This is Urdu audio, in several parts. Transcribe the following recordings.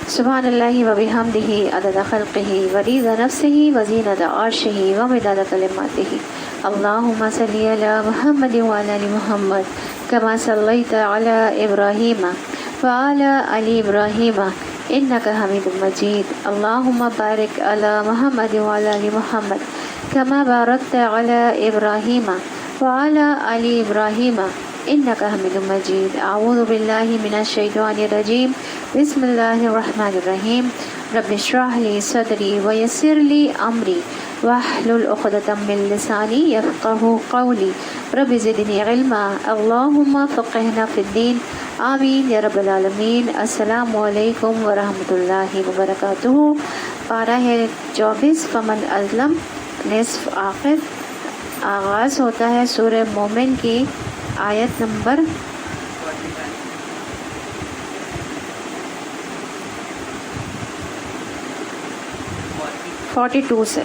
سبحان اللہ و بحمدہ عدد خلقہ ورضا نفسہ وزینۃ عرشہ ومداد کلماتہ۔ اللہم صلی علی محمد وعلی آل محمد کما صلیت علی ابراہیم وعلی آل ابراہیم انک حمید مجید۔ اللہم بارک علی محمد وعلی آل محمد کما بارکت علی ابراہیم وعلی آل ابراہیم انک حمید مجید۔ اعوذ باللہ من الشیطان الرجیم، بسم اللہ الرحمن الرحیم۔ رب اشرح لی صدری ویسر لی امری واحلل عقدۃ من لسانی یفقہوا قولی، رب زدنی علما، اللہم فقہنا فی الدین، آمین یا رب العالمین۔ السلام علیکم ورحمۃ اللہ وبرکاتہ۔ پارہ ہے 24 فمن اظلم، نصف آخر۔ آغاز ہوتا ہے سورہ مومن کی آیت نمبر 42 سے۔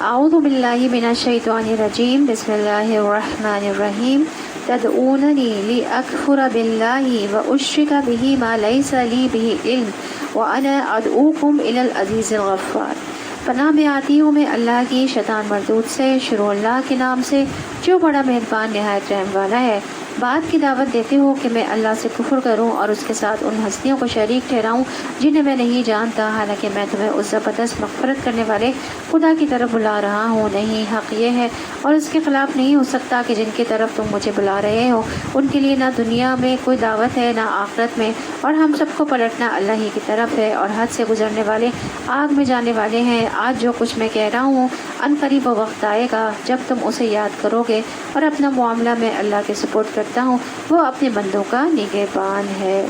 اعوذ باللہ من الشیطان الرجیم، بسم اللہ الرحمن الرحیم۔ تدعوننی لاکفر باللہ واشرک بہ ما لیس لی بہ علم وانا ادعوکم الی العزیز الغفار۔ پناہ میں آتی ہوں میں اللہ کی شیطان مردود سے، شروع اللہ کے نام سے جو بڑا مہربان نہایت رحم والا ہے۔ بات کی دعوت دیتے ہو کہ میں اللہ سے کفر کروں اور اس کے ساتھ ان ہستیوں کو شریک ٹھہراؤں جنہیں میں نہیں جانتا، حالانکہ میں تمہیں اس زبردست مغفرت کرنے والے خدا کی طرف بلا رہا ہوں۔ نہیں، حق یہ ہے اور اس کے خلاف نہیں ہو سکتا کہ جن کی طرف تم مجھے بلا رہے ہو ان کے لیے نہ دنیا میں کوئی دعوت ہے نہ آخرت میں، اور ہم سب کو پلٹنا اللہ ہی کی طرف ہے، اور حد سے گزرنے والے آگ میں جانے والے ہیں۔ آج جو کچھ میں کہہ رہا ہوں ان قریب وہ وقت آئے گا جب تم اسے یاد کرو گے، اور اپنا معاملہ میں اللہ کے سپورٹ کرتا ہوں، وہ اپنے بندوں کا نگہبان ہے۔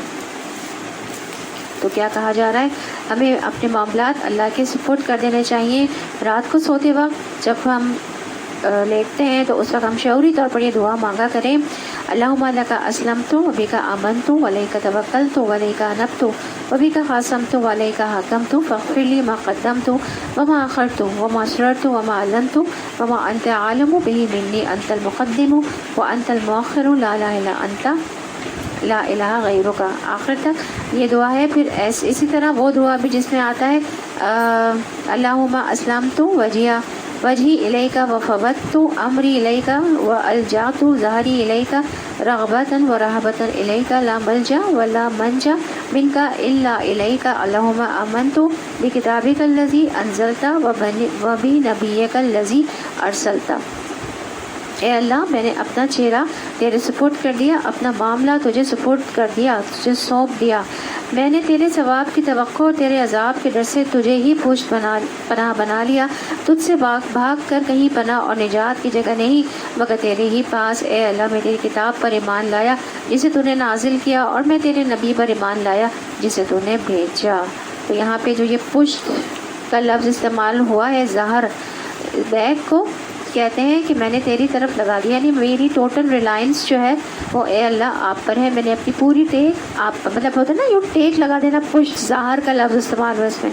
تو کیا کہا جا رہا ہے؟ ہمیں اپنے معاملات اللہ کے سپورٹ کر دینے چاہیے۔ رات کو سوتے وقت جب ہم لیٹتے ہیں تو اس وقت ہم شعوری طور پر یہ دعا مانگا کریں، اللہم لک اسلمت وبک آمنت وعلیک توکلت وعلیک انبت وبک خاصمت وعلیک حکمت فاغفر لی ما قدمت وما اخرت وما اسررت وما اعلنت وما انت عالم بہ منی، انت المقدم وانت المؤخر لا الہ الا انت لا الہ غیرک۔ آخر تک یہ دعا ہے۔ پھر اسی طرح وہ دعا بھی جس میں آتا ہے اللہم اسلمت وجہی الیک وفوضت امری الیک والجأت ظہری الیک رغبۃ ورہبۃ الیک لا ملجا ولا منجا منک الا الیک، اللہم آمنت بکتابک الذی انزلت وبنبیک الذی ارسلت۔ اے اللہ، میں نے اپنا چہرہ تیرے سپورٹ کر دیا، اپنا معاملہ تجھے سپورٹ کر دیا، تجھے سونپ دیا۔ میں نے تیرے ثواب کی توقع اور تیرے عذاب کے ڈر سے تجھے ہی پوشت پناہ بنا لیا۔ تجھ سے بھاگ کر کہیں پناہ اور نجات کی جگہ نہیں مگر تیرے ہی پاس۔ اے اللہ، میں تیری کتاب پر ایمان لایا جسے تو نے نازل کیا، اور میں تیرے نبی پر ایمان لایا جسے تو نے بھیجا۔ تو یہاں پہ جو یہ پشت کا لفظ استعمال ہوا ہے، ظہر، بیک کو کہتے ہیں کہ میں نے تیری طرف لگا دیا، یعنی میری ٹوٹل ریلائنس جو ہے وہ اے اللہ آپ پر ہے۔ میں نے اپنی پوری ٹیک آپ مطلب ہوتا ہے نا یوں ٹیک لگا دینا، پشت ظاہر کا لفظ استعمال ہوا اس میں،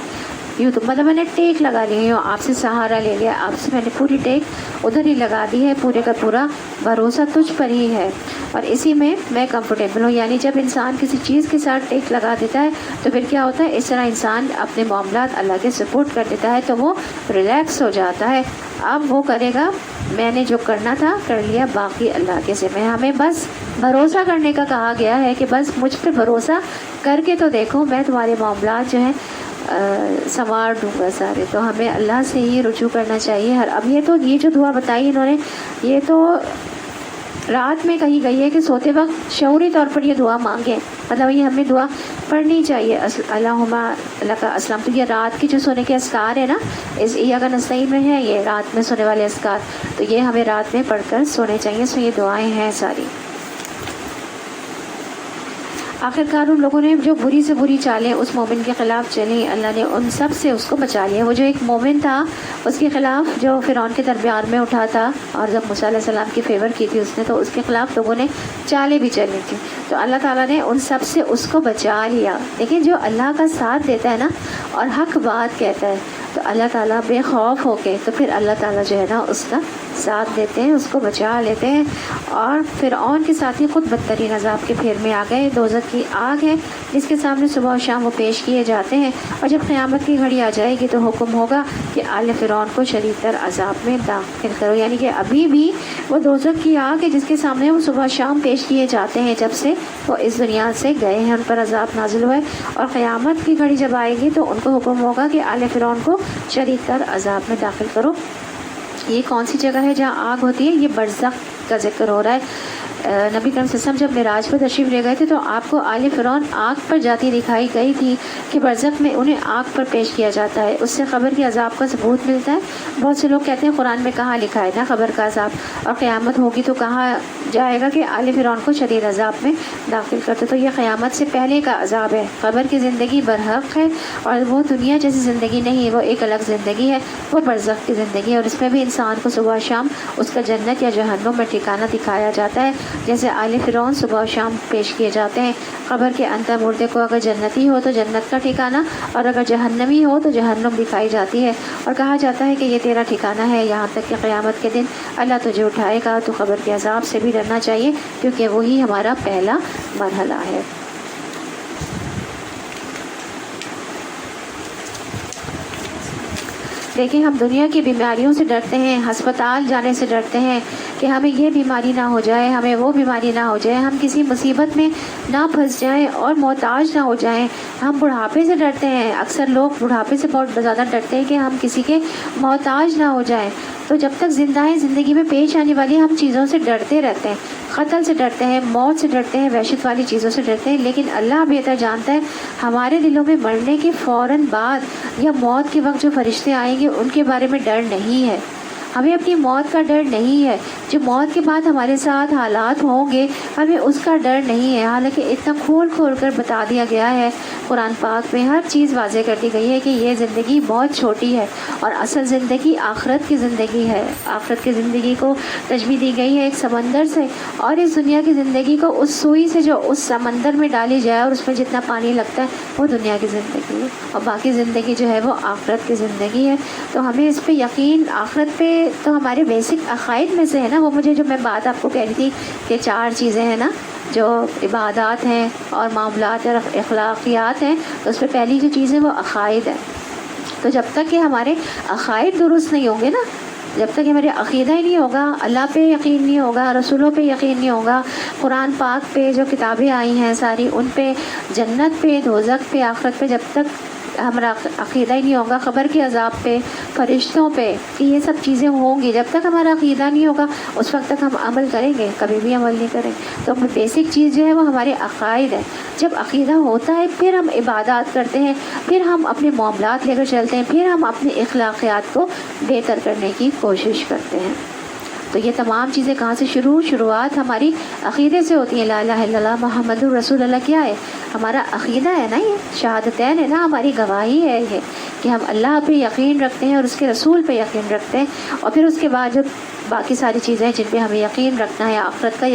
یوں تو مطلب میں نے ٹیک لگا لی ہے، آپ سے سہارا لے لیا، آپ سے میں نے پوری ٹیک ادھر ہی لگا دی ہے، پورے کا پورا بھروسہ تجھ پر ہی ہے اور اسی میں میں کمفرٹیبل ہوں۔ یعنی جب انسان کسی چیز کے ساتھ ٹیک لگا دیتا ہے تو پھر کیا ہوتا ہے، اس طرح انسان اپنے معاملات اللہ کے سپورٹ کر دیتا ہے تو وہ ریلیکس ہو جاتا ہے۔ اب وہ کرے گا، میں نے جو کرنا تھا کر لیا، باقی اللہ کے ذمہ۔ ہمیں بس بھروسہ کرنے کا کہا گیا ہے کہ بس مجھ پہ بھروسہ کر کے تو دیکھو، میں تمہارے معاملات جو ہیں سنوار دوں گا سارے۔ تو ہمیں اللہ سے ہی رجوع کرنا چاہیے۔ اب یہ جو دعا بتائی انہوں نے، یہ تو رات میں کہی گئی ہے کہ سوتے وقت شعوری طور پر یہ دعا مانگیں، مطلب یہ ہمیں دعا پڑھنی چاہیے۔ اللہم لک اسلمت، یہ رات کی جو سونے کے اذکار ہے نا، ایاک نستعین میں ہے، یہ رات میں سونے والے اذکار، تو یہ ہمیں رات میں پڑھ کر سونے چاہیے۔ اس میں یہ دعائیں ہیں ساری۔ آخرکار ان لوگوں نے جو بری سے بری چالیں اس مومن کے خلاف چلیں، اللہ نے ان سب سے اس کو بچا لیا۔ وہ جو ایک مومن تھا اس کے خلاف جو فرعون کے درمیان میں اٹھا تھا، اور جب موسیٰ علیہ السلام کی فیور کی تھی اس نے، تو اس کے خلاف لوگوں نے چالیں بھی چلی تھی، تو اللہ تعالیٰ نے ان سب سے اس کو بچا لیا۔ لیکن جو اللہ کا ساتھ دیتا ہے نا اور حق بات کہتا ہے تو اللہ تعالیٰ بے خوف ہو کے تو پھر اللہ تعالیٰ جو ہے نا اس کا ساتھ دیتے ہیں، اس کو بچا لیتے ہیں. اور فرعون کے ساتھی خود بدترین عذاب کے پھیر میں آ گئے. دوزخ کی آگ ہے جس کے سامنے صبح و شام وہ پیش کیے جاتے ہیں، اور جب قیامت کی گھڑی آ جائے گی تو حکم ہوگا کہ آل فرعون کو شدید تر عذاب میں داخل کرو. یعنی کہ ابھی بھی وہ دوزخ کی آگ ہے جس کے سامنے وہ صبح شام پیش کیے جاتے ہیں جب سے وہ اس دنیا سے گئے ہیں، ان پر عذاب نازل ہوئے. اور قیامت کی گھڑی جب آئے گی تو ان کو حکم ہوگا کہ آل فرعون کو شدید تر عذاب میں داخل کرو. یہ کون سی جگہ ہے جہاں آگ ہوتی ہے؟ یہ برزخ کا ذکر ہو رہا ہے. نبی کریم صلی اللہ علیہ وسلم جب معراج پر تشریف لے گئے تھے تو آپ کو آل فرعون آگ پر جاتی دکھائی گئی تھی کہ برزخ میں انہیں آگ پر پیش کیا جاتا ہے. اس سے قبر کے عذاب کا ثبوت ملتا ہے. بہت سے لوگ کہتے ہیں قرآن میں کہاں لکھا ہے نا قبر کا عذاب، اور قیامت ہوگی تو کہا جائے گا کہ آل فرعون کو شدید عذاب میں داخل کرتے. تو یہ قیامت سے پہلے کا عذاب ہے. قبر کی زندگی برحق ہے اور وہ دنیا جیسی زندگی نہیں ہے، وہ ایک الگ زندگی ہے، وہ برزخ کی زندگی ہے. اور اس میں بھی انسان کو صبح شام اس کا جنت یا جہنم میں ٹھکانہ دکھایا جاتا ہے. جیسے آل فرعون صبح و شام پیش کیے جاتے ہیں. قبر کے اندر مردے کو اگر جنتی ہو تو جنت کا ٹھکانہ، اور اگر جہنمی ہو تو جہنم دکھائی جاتی ہے، اور کہا جاتا ہے کہ یہ تیرا ٹھکانہ ہے یہاں تک کہ قیامت کے دن اللہ تجھے اٹھائے گا. تو قبر کے عذاب سے بھی ڈرنا چاہیے کیونکہ وہی ہمارا پہلا مرحلہ ہے. دیکھیں ہم دنیا کی بیماریوں سے ڈرتے ہیں، ہسپتال جانے سے ڈرتے ہیں کہ ہمیں یہ بیماری نہ ہو جائے، ہمیں وہ بیماری نہ ہو جائے، ہم کسی مصیبت میں نہ پھنس جائیں اور محتاج نہ ہو جائیں. ہم بڑھاپے سے ڈرتے ہیں، اکثر لوگ بڑھاپے سے بہت زیادہ ڈرتے ہیں کہ ہم کسی کے محتاج نہ ہو جائیں. تو جب تک زندہ ہیں زندگی میں پیش آنے والی ہم چیزوں سے ڈرتے رہتے ہیں. قتل سے ڈرتے ہیں، موت سے ڈرتے ہیں، وحشت والی چیزوں سے ڈرتے ہیں. لیکن اللہ بہتر جانتا ہے ہمارے دلوں میں مرنے کے فوراً بعد یا موت کے وقت جو فرشتے آئیں گے ان کے بارے میں ڈر نہیں ہے. ہمیں اپنی موت کا ڈر نہیں ہے. جو موت کے بعد ہمارے ساتھ حالات ہوں گے ہمیں اس کا ڈر نہیں ہے. حالانکہ اتنا کھول کھول کر بتا دیا گیا ہے قرآن پاک میں، ہر چیز واضح کر دی گئی ہے کہ یہ زندگی بہت چھوٹی ہے اور اصل زندگی آخرت کی زندگی ہے. آخرت کی زندگی کو تشبیہ دی گئی ہے ایک سمندر سے، اور اس دنیا کی زندگی کو اس سوئی سے جو اس سمندر میں ڈالی جائے اور اس میں جتنا پانی لگتا ہے وہ دنیا کی زندگی ہے، اور باقی زندگی جو ہے وہ آخرت کی زندگی ہے. تو ہمیں اس پہ یقین، آخرت پہ تو ہمارے بیسک عقائد میں سے ہے نا. وہ مجھے جو میں بات آپ کو کہہ رہی تھی کہ 4 چیزیں ہیں نا جو عبادات ہیں اور معاملات اور اخلاقیات ہیں، تو اس پہ پہلی جو چیز ہے وہ عقائد ہے. تو جب تک کہ ہمارے عقائد درست نہیں ہوں گے نا، جب تک کہ ہمارے عقیدہ ہی نہیں ہوگا، اللہ پہ یقین نہیں ہوگا، رسولوں پہ یقین نہیں ہوگا، قرآن پاک پہ جو کتابیں آئی ہیں ساری ان پہ، جنت پہ، دوزخ پہ، آخرت پہ، جب تک ہمارا عقیدہ ہی نہیں ہوگا، قبر کے عذاب پہ، فرشتوں پہ، کہ یہ سب چیزیں ہوں گی، جب تک ہمارا عقیدہ نہیں ہوگا اس وقت تک ہم عمل کریں گے؟ کبھی بھی عمل نہیں کریں. تو بیسک چیز جو ہے وہ ہمارے عقائد ہے. جب عقیدہ ہوتا ہے پھر ہم عبادات کرتے ہیں، پھر ہم اپنے معاملات لے کر چلتے ہیں، پھر ہم اپنے اخلاقیات کو بہتر کرنے کی کوشش کرتے ہیں. تو یہ تمام چیزیں کہاں سے شروعات ہماری عقیدے سے ہوتی ہیں. لا الہ الا اللہ محمد الرسول اللہ کیا ہے؟ ہمارا عقیدہ ہے نا. یہ شہادتین ہے نا، ہماری گواہی ہے یہ کہ ہم اللہ پہ یقین رکھتے ہیں اور اس کے رسول پہ یقین رکھتے ہیں. اور پھر اس کے بعد جو باقی ساری چیزیں جن پہ ہمیں یقین رکھنا ہے، آخرت کا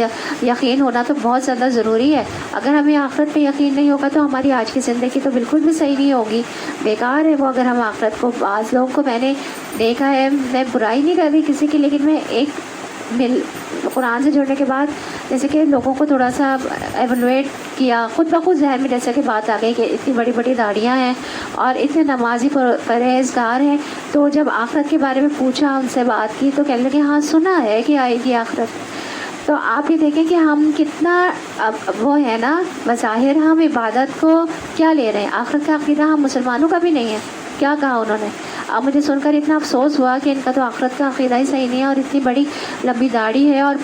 یقین ہونا تو بہت زیادہ ضروری ہے. اگر ہمیں آخرت پہ یقین نہیں ہوگا تو ہماری آج کی زندگی تو بالکل بھی صحیح نہیں ہوگی، بیکار ہے وہ. اگر ہم آخرت کو، بعض لوگوں کو میں نے دیکھا ہے، میں برائی نہیں کر رہی کسی کی، لیکن میں ایک قرآن سے جڑنے کے بعد جیسے کہ لوگوں کو تھوڑا سا ایویلویٹ کیا، خود بخود ذہن میں جیسے کہ بات آ گئی کہ اتنی بڑی بڑی داڑیاں ہیں اور اتنے نمازی پرہیزگار ہیں. تو جب آخرت کے بارے میں پوچھا، ان سے بات کی، تو کہنے لگے ہاں سنا ہے کہ آئے گی آخرت. تو آپ یہ دیکھیں کہ ہم کتنا وہ ہے نا، بظاہر ہم عبادت کو کیا لے رہے ہیں، آخرت کا عقیدہ ہم مسلمانوں کا بھی نہیں ہے. کیا کہا انہوں نے؟ اب مجھے سن کر اتنا افسوس ہوا کہ ان کا تو آخرت کا عقیدہ ہی صحیح نہیں ہے، اور اتنی بڑی لمبی داڑھی ہے اور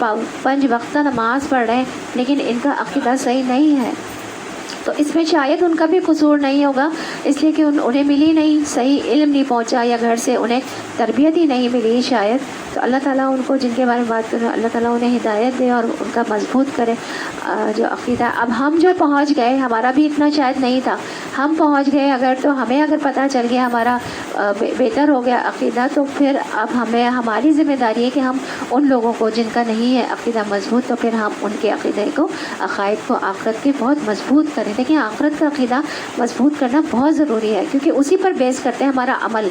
5 وقتہ نماز پڑھ رہے ہیں، لیکن ان کا عقیدہ صحیح نہیں ہے. تو اس میں شاید ان کا بھی قصور نہیں ہوگا، اس لیے کہ انہیں ملی نہیں، صحیح علم نہیں پہنچا، یا گھر سے انہیں تربیت ہی نہیں ملی شاید. تو اللہ تعالیٰ ان کو، جن کے بارے میں بات کریں، اللہ تعالیٰ انہیں ہدایت دے اور ان کا مضبوط کرے جو عقیدہ. اب ہم جو پہنچ گئے، ہمارا بھی اتنا شاید نہیں تھا، ہم پہنچ گئے اگر، تو ہمیں اگر پتہ چل گیا، ہمارا بہتر ہو گیا عقیدہ، تو پھر اب ہماری ذمہ داری ہے کہ ہم ان لوگوں کو جن کا نہیں ہے عقیدہ مضبوط، تو پھر ہم ان کے عقیدے کو، عقائد کو آخرت کے بہت مضبوط کریں. دیکھیں آخرت کا عقیدہ مضبوط کرنا بہت ضروری ہے، کیونکہ اسی پر بیس کرتے ہیں ہمارا عمل.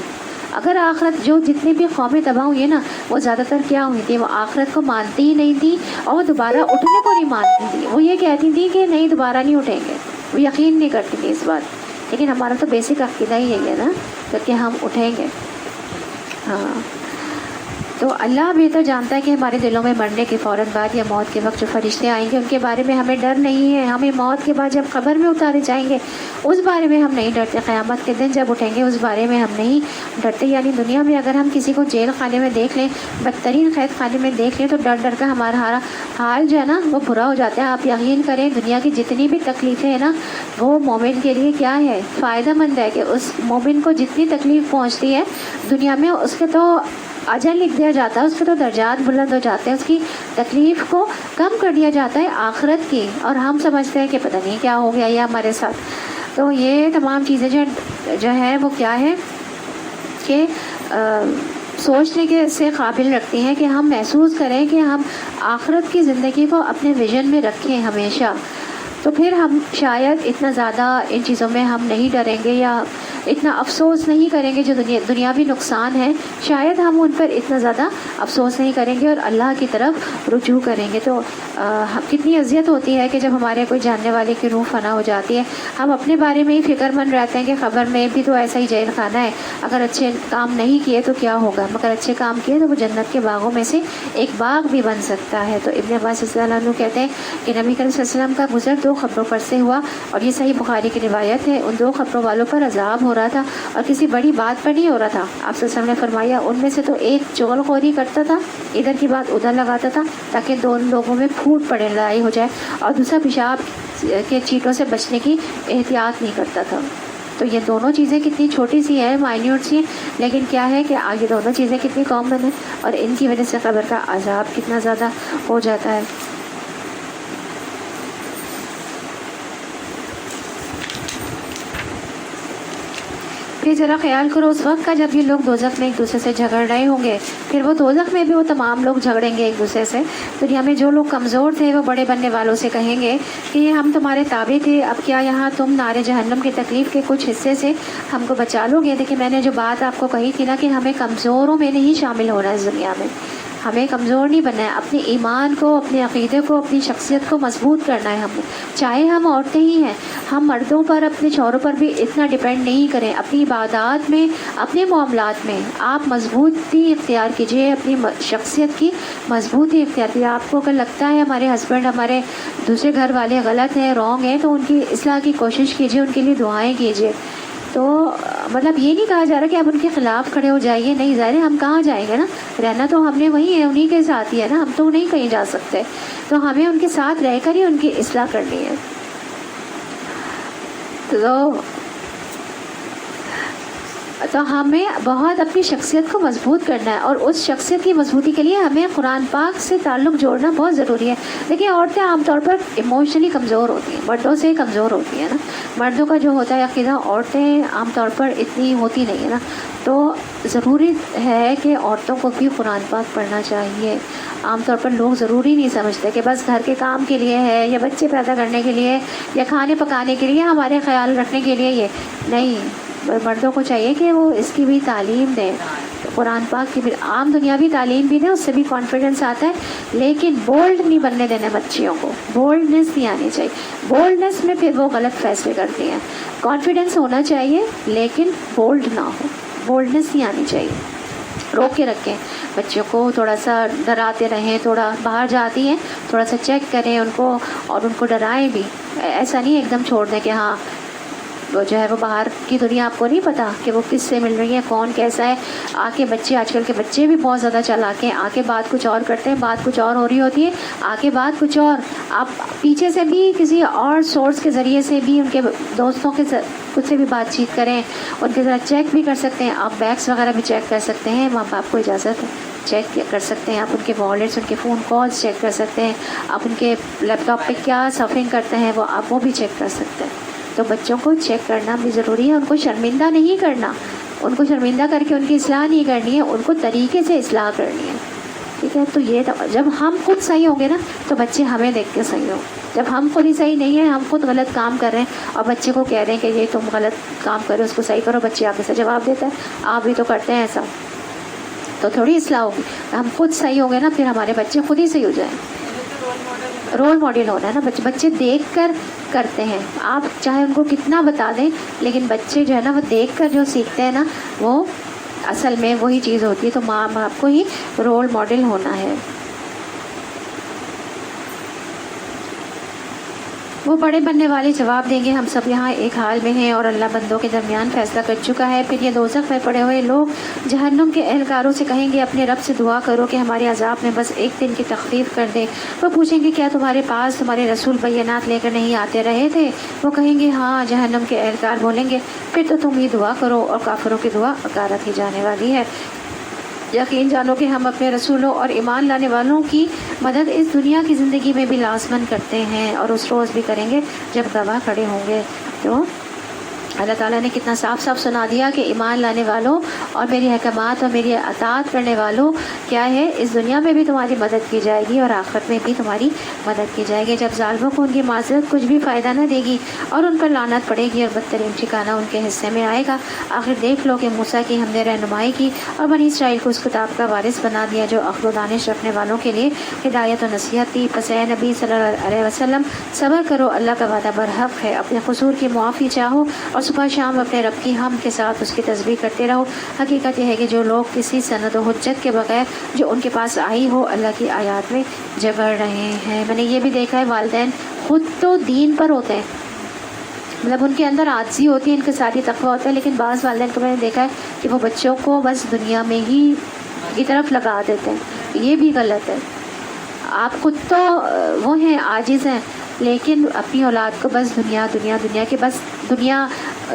اگر آخرت جو جتنی بھی قومیں تباہ ہوئی ہیں نا وہ زیادہ تر کیا ہوئی تھی، وہ آخرت کو مانتی ہی نہیں تھی اور وہ دوبارہ اٹھنے کو نہیں مانتی تھی. وہ یہ کہتی تھی کہ نہیں دوبارہ نہیں اٹھیں گے، وہ یقین نہیں کرتی تھی اس بات. لیکن ہمارا تو بیسک عقیدہ ہی یہی ہے نا کہ ہم اٹھیں گے. ہاں تو اللہ بہتر جانتا ہے کہ ہمارے دلوں میں مرنے کے فوراً بعد یا موت کے وقت جو فرشتے آئیں گے ان کے بارے میں ہمیں ڈر نہیں ہے. ہمیں موت کے بعد جب قبر میں اتارے جائیں گے اس بارے میں ہم نہیں ڈرتے. قیامت کے دن جب اٹھیں گے اس بارے میں ہم نہیں ڈرتے. یعنی دنیا میں اگر ہم کسی کو جیل خانے میں دیکھ لیں، بدترین قید خانے میں دیکھ لیں تو ڈر ڈر کر ہمارا حال جو ہے نا وہ برا ہو جاتا ہے. آپ یقین کریں دنیا کی جتنی بھی تکلیفیں ہیں نا وہ مومن کے لیے کیا ہے، فائدہ مند ہے. کہ اس مومن کو جتنی تکلیف پہنچتی ہے دنیا میں اس کے تو اجر لکھ دیا جاتا ہے، اس کے تو درجات بلند ہو جاتے ہیں، اس کی تکلیف کو کم کر دیا جاتا ہے آخرت کی. اور ہم سمجھتے ہیں کہ پتہ نہیں کیا ہو گیا یہ ہمارے ساتھ. تو یہ تمام چیزیں جو ہے وہ کیا ہے کہ سوچنے کے سے قابل رکھتی ہیں کہ ہم محسوس کریں کہ ہم آخرت کی زندگی کو اپنے ویژن میں رکھیں ہمیشہ. تو پھر ہم شاید اتنا زیادہ ان چیزوں میں ہم نہیں ڈریں گے یا اتنا افسوس نہیں کریں گے جو دنیاوی نقصان ہے. شاید ہم ان پر اتنا زیادہ افسوس نہیں کریں گے اور اللہ کی طرف رجوع کریں گے. تو کتنی اذیت ہوتی ہے کہ جب ہمارے کوئی جاننے والے کی روح فنا ہو جاتی ہے. ہم اپنے بارے میں ہی فکر مند رہتے ہیں کہ خبر میں بھی تو ایسا ہی جیل خانہ ہے، اگر اچھے کام نہیں کیے تو کیا ہوگا، مگر اچھے کام کیے تو وہ جنت کے باغوں میں سے ایک باغ بھی بن سکتا ہے. تو ابن عباس رضی اللہ عنہ کہتے ہیں کہ نبی کریم صلی اللہ علیہ وسلم کا گزر 2 خبروں پر سے ہوا اور یہ صحیح بخاری کی روایت ہے. ان 2 خبروں والوں پر عذاب ہو رہا تھا اور کسی بڑی بات پر نہیں ہو رہا تھا. آپ صلی اللہ علیہ وسلم نے فرمایا ان میں سے تو ایک چغل خوری کرتا تھا، ادھر کی بات ادھر لگاتا تھا تاکہ دونوں لوگوں میں پھوٹ پڑے، لڑائی ہو جائے، اور دوسرا پیشاب کے چیٹوں سے بچنے کی احتیاط نہیں کرتا تھا. تو یہ دونوں چیزیں کتنی چھوٹی سی ہیں، مائنیوٹ سی ہیں، لیکن کیا ہے کہ آگے دونوں چیزیں کتنی کامن ہیں اور ان کی وجہ سے قبر کا عذاب کتنا زیادہ ہو جاتا ہے. پھر ذرا خیال کرو اس وقت کا جب یہ لوگ دوزخ میں ایک دوسرے سے جھگڑ رہے ہوں گے، پھر وہ دوزخ میں بھی وہ تمام لوگ جھگڑیں گے ایک دوسرے سے. دنیا میں جو لوگ کمزور تھے وہ بڑے بننے والوں سے کہیں گے کہ یہ ہم تمہارے تابع تھے، اب کیا یہاں تم نار جہنم کی تکلیف کے کچھ حصے سے ہم کو بچا لو گے. دیکھیں میں نے جو بات آپ کو کہی تھی نا کہ ہمیں کمزوروں میں نہیں شامل ہونا ہے اس دنیا میں، ہمیں کمزور نہیں بننا ہے. اپنے ایمان کو، اپنے عقیدے کو، اپنی شخصیت کو مضبوط کرنا ہے. ہمیں چاہے ہم عورتیں ہی ہیں، ہم مردوں پر، اپنے شوہروں پر بھی اتنا ڈیپینڈ نہیں کریں. اپنی عبادات میں، اپنے معاملات میں آپ مضبوطی اختیار کیجیے، اپنی شخصیت کی مضبوطی اختیار کیجیے. آپ کو اگر لگتا ہے ہمارے ہسبینڈ، ہمارے دوسرے گھر والے غلط ہیں، رانگ ہیں، تو ان کی اصلاح کی کوشش کیجیے، ان کے لیے دعائیں کیجیے. تو مطلب یہ نہیں کہا جا رہا کہ آپ ان کے خلاف کھڑے ہو جائیے، نہیں، ظاہر ہے ہم کہاں جائیں گے نا، رہنا تو ہم نے وہیں ہے، انہی کے ساتھ ہی ہے نا، ہم تو نہیں کہیں جا سکتے. تو ہمیں ان کے ساتھ رہ کر ہی ان کی اصلاح کرنی ہے. تو ہمیں بہت اپنی شخصیت کو مضبوط کرنا ہے اور اس شخصیت کی مضبوطی کے لیے ہمیں قرآن پاک سے تعلق جوڑنا بہت ضروری ہے. دیکھیں عورتیں عام طور پر ایموشنلی کمزور ہوتی ہیں، مردوں سے کمزور ہوتی ہیں نا. مردوں کا جو ہوتا ہے عقیدہ، عورتیں عام طور پر اتنی ہوتی نہیں ہے نا. تو ضروری ہے کہ عورتوں کو بھی قرآن پاک پڑھنا چاہیے. عام طور پر لوگ ضروری نہیں سمجھتے کہ بس گھر کے کام کے لیے ہے یا بچے پیدا کرنے کے لیے یا کھانے پکانے کے لیے، ہمارے خیال رکھنے کے لیے. یہ نہیں، مردوں کو چاہیے کہ وہ اس کی بھی تعلیم دیں، قرآن پاک کی بھی عام دنیاوی تعلیم بھی دیں، اس سے بھی کانفیڈنس آتا ہے. لیکن بولڈ نہیں بننے دینا بچیوں کو، بولڈنس نہیں آنی چاہیے. بولڈنس میں پھر وہ غلط فیصلے کرتی ہیں. کانفیڈنس ہونا چاہیے لیکن بولڈ نہ ہو، بولڈنس نہیں آنی چاہیے. روک کے رکھیں بچوں کو، تھوڑا سا ڈراتے رہیں. تھوڑا باہر جاتی ہیں تھوڑا سا چیک کریں ان کو اور ان کو ڈرائیں بھی. ایسا نہیں ایک دم چھوڑ دیں کہ ہاں وہ جو ہے وہ باہر کی دنیا آپ کو نہیں پتا کہ وہ کس سے مل رہی ہے، کون کیسا ہے. آ کے بچے، آج کل کے بچے بھی بہت زیادہ چالاک ہیں، آ کے بات کچھ اور کرتے ہیں، بات کچھ اور ہو رہی ہوتی ہے، آ کے بات کچھ اور. آپ پیچھے سے بھی کسی اور سورس کے ذریعے سے بھی، ان کے دوستوں کے خود سے بھی بات چیت کریں، ان کے ذرا چیک بھی کر سکتے ہیں. آپ بیگس وغیرہ بھی چیک کر سکتے ہیں، ماں باپ کو اجازت ہے چیک کر سکتے ہیں. آپ ان کے والیٹس، ان کے فون کالز چیک کر سکتے ہیں. آپ ان کے لیپ ٹاپ پہ کیا سرفنگ کرتے ہیں وہ بھی چیک کر سکتے ہیں. تو بچوں کو چیک کرنا بھی ضروری ہے. ان کو شرمندہ نہیں کرنا، ان کو شرمندہ کر کے ان کی اصلاح نہیں کرنی ہے، ان کو طریقے سے اصلاح کرنی ہے. ٹھیک ہے. تو یہ جب ہم خود صحیح ہوں گے نا تو بچے ہمیں دیکھ کے صحیح ہوں. جب ہم خود ہی صحیح نہیں ہیں, ہم خود غلط کام کر رہے ہیں اور بچے کو کہہ رہے ہیں کہ یہ تم غلط کام کرو, اس کو صحیح کرو, بچے آگے سے جواب دیتا ہے آپ بھی تو کرتے ہیں ایسا, تو تھوڑی اصلاح ہوگی. ہم خود صحیح ہوں گے نا پھر ہمارے بچے خود ہی صحیح ہو جائیں. رول ماڈل ہونا ہے نا, بچے دیکھ کر کرتے ہیں. آپ چاہے ان کو کتنا بتا دیں لیکن بچے جو ہے نا وہ دیکھ کر جو سیکھتے ہیں نا وہ اصل میں وہی چیز ہوتی ہے. تو ماں باپ کو ہی رول ماڈل ہونا ہے. وہ بڑے بننے والے جواب دیں گے ہم سب یہاں ایک حال میں ہیں اور اللہ بندوں کے درمیان فیصلہ کر چکا ہے. پھر یہ دوزخ میں پڑے ہوئے لوگ جہنم کے اہلکاروں سے کہیں گے اپنے رب سے دعا کرو کہ ہمارے عذاب میں بس ایک دن کی تخفیف کر دے. وہ پوچھیں گے کیا تمہارے پاس تمہارے رسول بینات لے کر نہیں آتے رہے تھے؟ وہ کہیں گے ہاں. جہنم کے اہلکار بولیں گے پھر تو تم یہ دعا کرو اور کافروں کی دعا اکارت ہی جانے والی ہے. یقین جانو کہ ہم اپنے رسولوں اور ایمان لانے والوں کی مدد اس دنیا کی زندگی میں بھی لازماً کرتے ہیں اور اس روز بھی کریں گے جب گواہ کھڑے ہوں گے. تو اللہ تعالیٰ نے کتنا صاف صاف سنا دیا کہ ایمان لانے والوں اور میری حکمات اور میری اطاعت کرنے والوں کیا ہے, اس دنیا میں بھی تمہاری مدد کی جائے گی اور آخرت میں بھی تمہاری مدد کی جائے گی. جب ظالموں کو ان کی معذرت کچھ بھی فائدہ نہ دے گی اور ان پر لعنت پڑے گی اور بدترین ٹھکانہ ان کے حصے میں آئے گا. آخر دیکھ لو کہ موسیٰ کی ہم نے رہنمائی کی اور بنی اسرائیل کو اس کتاب کا وارث بنا دیا جو عقل و دانش رکھنے والوں کے لیے ہدایت و نصیحت تھی. پس اے نبی صلی اللہ علیہ وسلم صبر کرو, اللہ کا وعدہ برحق ہے. اپنے قصور کی معافی چاہو اور صبح شام اپنے رب کی حمد کے ساتھ اس کی تسبیح کرتے رہو. حقیقت یہ ہے کہ جو لوگ کسی سند و حجت کے بغیر جو ان کے پاس آئی ہو اللہ کی آیات میں جگڑ رہے ہیں. میں نے یہ بھی دیکھا ہے والدین خود تو دین پر ہوتے ہیں, مطلب ان کے اندر عاجزی ہوتی ہے, ان کے ساتھ ہی تقویٰ ہوتا ہے, لیکن بعض والدین کو میں نے دیکھا ہے کہ وہ بچوں کو بس دنیا میں ہی کی طرف لگا دیتے ہیں. یہ بھی غلط ہے. آپ خود تو وہ ہیں عاجز ہیں لیکن اپنی اولاد کو بس دنیا دنیا دنیا کے بس دنیا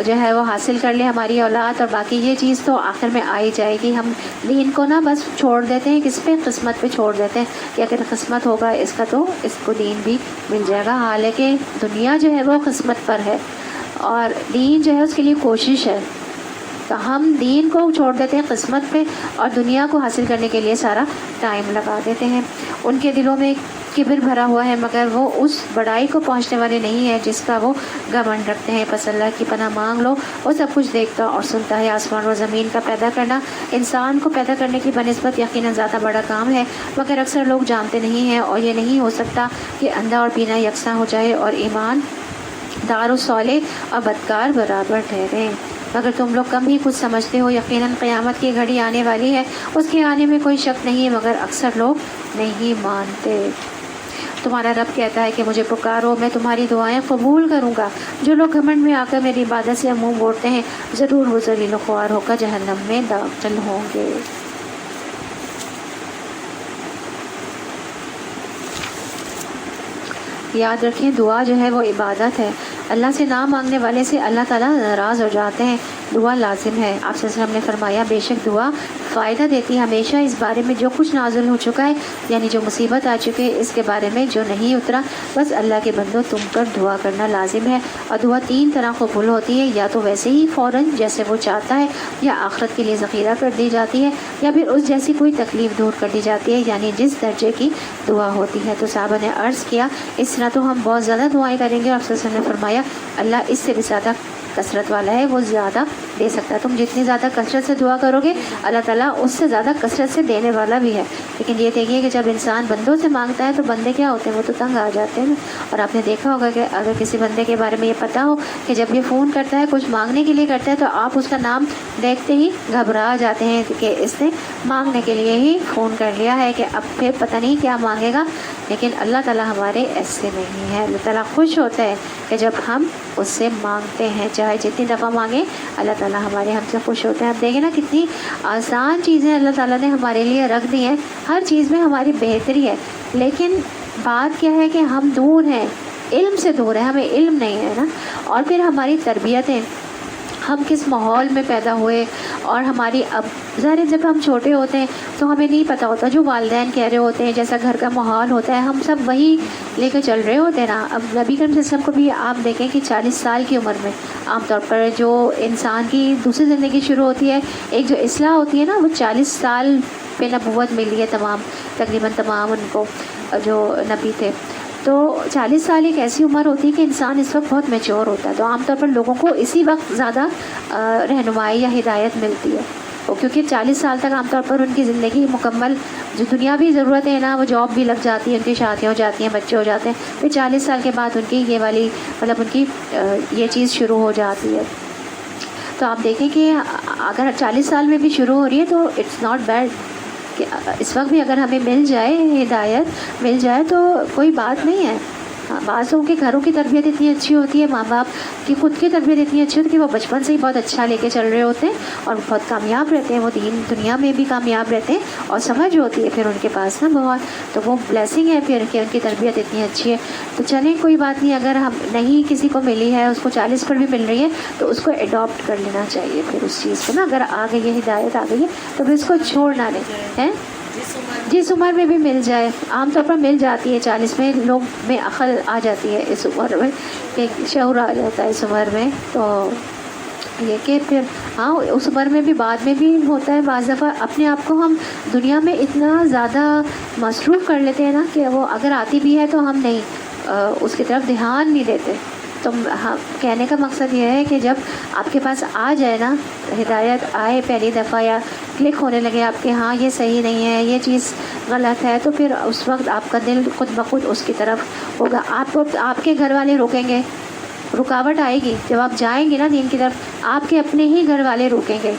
جو ہے وہ حاصل کر لے ہماری اولاد, اور باقی یہ چیز تو آخر میں آ ہی جائے گی. ہم دین کو نا بس چھوڑ دیتے ہیں کس پہ, قسمت پہ چھوڑ دیتے ہیں کہ اگر قسمت ہوگا اس کا تو اس کو دین بھی مل جائے گا. حالانکہ دنیا جو ہے وہ قسمت پر ہے اور دین جو ہے اس کے لیے کوشش ہے. تو ہم دین کو چھوڑ دیتے ہیں قسمت پہ اور دنیا کو حاصل کرنے کے لیے سارا ٹائم لگا دیتے ہیں. ان کے دلوں میں کبر بھرا ہوا ہے مگر وہ اس بڑائی کو پہنچنے والے نہیں ہے جس کا وہ گھمنڈ رکھتے ہیں. پس اللہ کی پناہ مانگ لو, وہ سب کچھ دیکھتا اور سنتا ہے. آسمان اور زمین کا پیدا کرنا انسان کو پیدا کرنے کی بنسبت یقیناً زیادہ بڑا کام ہے مگر اکثر لوگ جانتے نہیں ہیں. اور یہ نہیں ہو سکتا کہ اندھا اور بینا یکساں ہو جائے اور ایمان دار و صالح اور بدکار برابر ٹھہریں. مگر تم لوگ کم ہی کچھ سمجھتے ہو. یقیناً قیامت کی گھڑی آنے والی ہے, اس کے آنے میں کوئی شک نہیں ہے مگر اکثر لوگ نہیں مانتے. تمہارا رب کہتا ہے کہ مجھے پکارو, میں تمہاری دعائیں قبول کروں گا. جو لوگ گھمنڈ میں آ کر میری عبادت سے منہ موڑتے ہیں ضرور وہ ذلیل و خوار ہو کر جہنم میں داخل ہوں گے. یاد رکھیں دعا جو ہے وہ عبادت ہے. اللہ سے نہ مانگنے والے سے اللہ تعالیٰ ناراض ہو جاتے ہیں. دعا لازم ہے. آپ صلی اللہ علیہ وسلم نے فرمایا بے شک دعا فائدہ دیتی ہے ہمیشہ اس بارے میں جو کچھ نازل ہو چکا ہے, یعنی جو مصیبت آ چکے اس کے بارے میں جو نہیں اترا. بس اللہ کے بندوں تم پر دعا کرنا لازم ہے. اور دعا تین طرح قبول ہوتی ہے, یا تو ویسے ہی فوراً جیسے وہ چاہتا ہے, یا آخرت کے لیے ذخیرہ کر دی جاتی ہے, یا پھر اس جیسی کوئی تکلیف دور کر دی جاتی ہے, یعنی جس درجے کی دعا ہوتی ہے. تو صحابہ نے عرض کیا اس طرح تو ہم بہت زیادہ دعائیں کریں گے. اور صلی اللہ علیہ وسلم نے فرمایا اللہ اس سے بھی زیادہ کثرت والا ہے, وہ زیادہ دے سکتا ہے. تم جتنی زیادہ کثرت سے دعا کرو گے اللہ تعالیٰ اس سے زیادہ کثرت سے دینے والا بھی ہے. لیکن یہ دیکھیے کہ جب انسان بندوں سے مانگتا ہے تو بندے کیا ہوتے ہیں, وہ تو تنگ آ جاتے ہیں. اور آپ نے دیکھا ہوگا کہ اگر کسی بندے کے بارے میں یہ پتہ ہو کہ جب یہ فون کرتا ہے کچھ مانگنے کے لیے کرتا ہے تو آپ اس کا نام دیکھتے ہی گھبرا جاتے ہیں کہ اس نے مانگنے کے لیے ہی فون کر لیا ہے کہ اب پھر پتہ نہیں کیا مانگے گا. لیکن اللہ تعالیٰ ہمارے ایسے نہیں ہے. اللہ تعالیٰ خوش ہوتا ہے کہ جب ہم اس سے مانگتے ہیں, چاہے جتنی دفعہ مانگیں اللہ تعالیٰ ہمارے ہم سے خوش ہوتے ہیں. اب دیکھیں نا کتنی آسان چیزیں اللہ تعالیٰ نے ہمارے لیے رکھ دی ہیں, ہر چیز میں ہماری بہتری ہے. لیکن بات کیا ہے کہ ہم دور ہیں, علم سے دور ہیں, ہمیں علم نہیں ہے نا. اور پھر ہماری تربیتیں, ہم کس ماحول میں پیدا ہوئے, اور ہماری اب ظاہر جب ہم چھوٹے ہوتے ہیں تو ہمیں نہیں پتہ ہوتا, جو والدین کہہ رہے ہوتے ہیں جیسا گھر کا ماحول ہوتا ہے ہم سب وہی لے کے چل رہے ہوتے ہیں نا. اب نبی کریم صلی اللہ علیہ وسلم کو بھی آپ دیکھیں کہ 40 سال کی عمر میں عام طور پر جو انسان کی دوسری زندگی شروع ہوتی ہے, ایک جو اصلاح ہوتی ہے نا وہ 40 سال پہ نبوت ملی ہے تقریباً تمام ان کو جو نبی تھے. تو 40 سال ایک ایسی عمر ہوتی ہے کہ انسان اس وقت بہت میچور ہوتا ہے. تو عام طور پر لوگوں کو اسی وقت زیادہ رہنمائی یا ہدایت ملتی ہے، کیونکہ 40 سال تک عام طور پر ان کی زندگی مکمل جو دنیاوی ضرورت ہے نا وہ جاب بھی لگ جاتی ہے، ان کی شادیاں ہو جاتی ہیں، بچے ہو جاتے ہیں. پھر 40 سال کے بعد ان کی یہ والی مطلب ان کی یہ چیز شروع ہو جاتی ہے. تو آپ دیکھیں کہ اگر 40 سال میں بھی شروع ہو رہی ہے تو اٹس ناٹ بیڈ کہ اس وقت بھی اگر ہمیں مل جائے ہدایت مل جائے تو کوئی بات نہیں ہے. بعضوں کے گھروں کی تربیت اتنی اچھی ہوتی ہے، ماں باپ کی خود کی تربیت اتنی اچھی ہوتی ہے کہ وہ بچپن سے ہی بہت اچھا لے کے چل رہے ہوتے ہیں اور بہت کامیاب رہتے ہیں، وہ دنیا میں بھی کامیاب رہتے ہیں اور سمجھ ہوتی ہے پھر ان کے پاس نا بہت. تو وہ بلیسنگ ہے پھر کہ ان کی تربیت اتنی اچھی ہے. تو چلیں کوئی بات نہیں، اگر ہم نہیں کسی کو ملی ہے، اس کو 40 پر بھی مل رہی ہے تو اس کو اڈاپٹ کر لینا چاہیے پھر اس چیز کو نا. اگر آ گئی ہے ہدایت آ گئی ہے تو پھر اس کو چھوڑ نہ دیں. جس عمر میں بھی مل جائے، عام طور پر مل جاتی ہے 40 میں لوگ میں عقل آ جاتی ہے اس عمر میں، کہ شعور آ جاتا ہے اس عمر میں. تو یہ کہ پھر ہاں اس عمر میں بھی بعد میں بھی ہوتا ہے بعض دفعہ اپنے آپ کو ہم دنیا میں اتنا زیادہ مصروف کر لیتے ہیں نا کہ وہ اگر آتی بھی ہے تو ہم نہیں اس کی طرف دھیان نہیں دیتے. تو کہنے کا مقصد یہ ہے کہ جب آپ کے پاس آ جائے نا ہدایت آئے پہلی دفعہ یا کلک ہونے لگے آپ کے ہاں یہ صحیح نہیں ہے، یہ چیز غلط ہے، تو پھر اس وقت آپ کا دل خود بخود اس کی طرف ہوگا. آپ کے گھر والے روکیں گے، رکاوٹ آئے گی جب آپ جائیں گے نا دین کی طرف. آپ کے اپنے ہی گھر والے روکیں گے،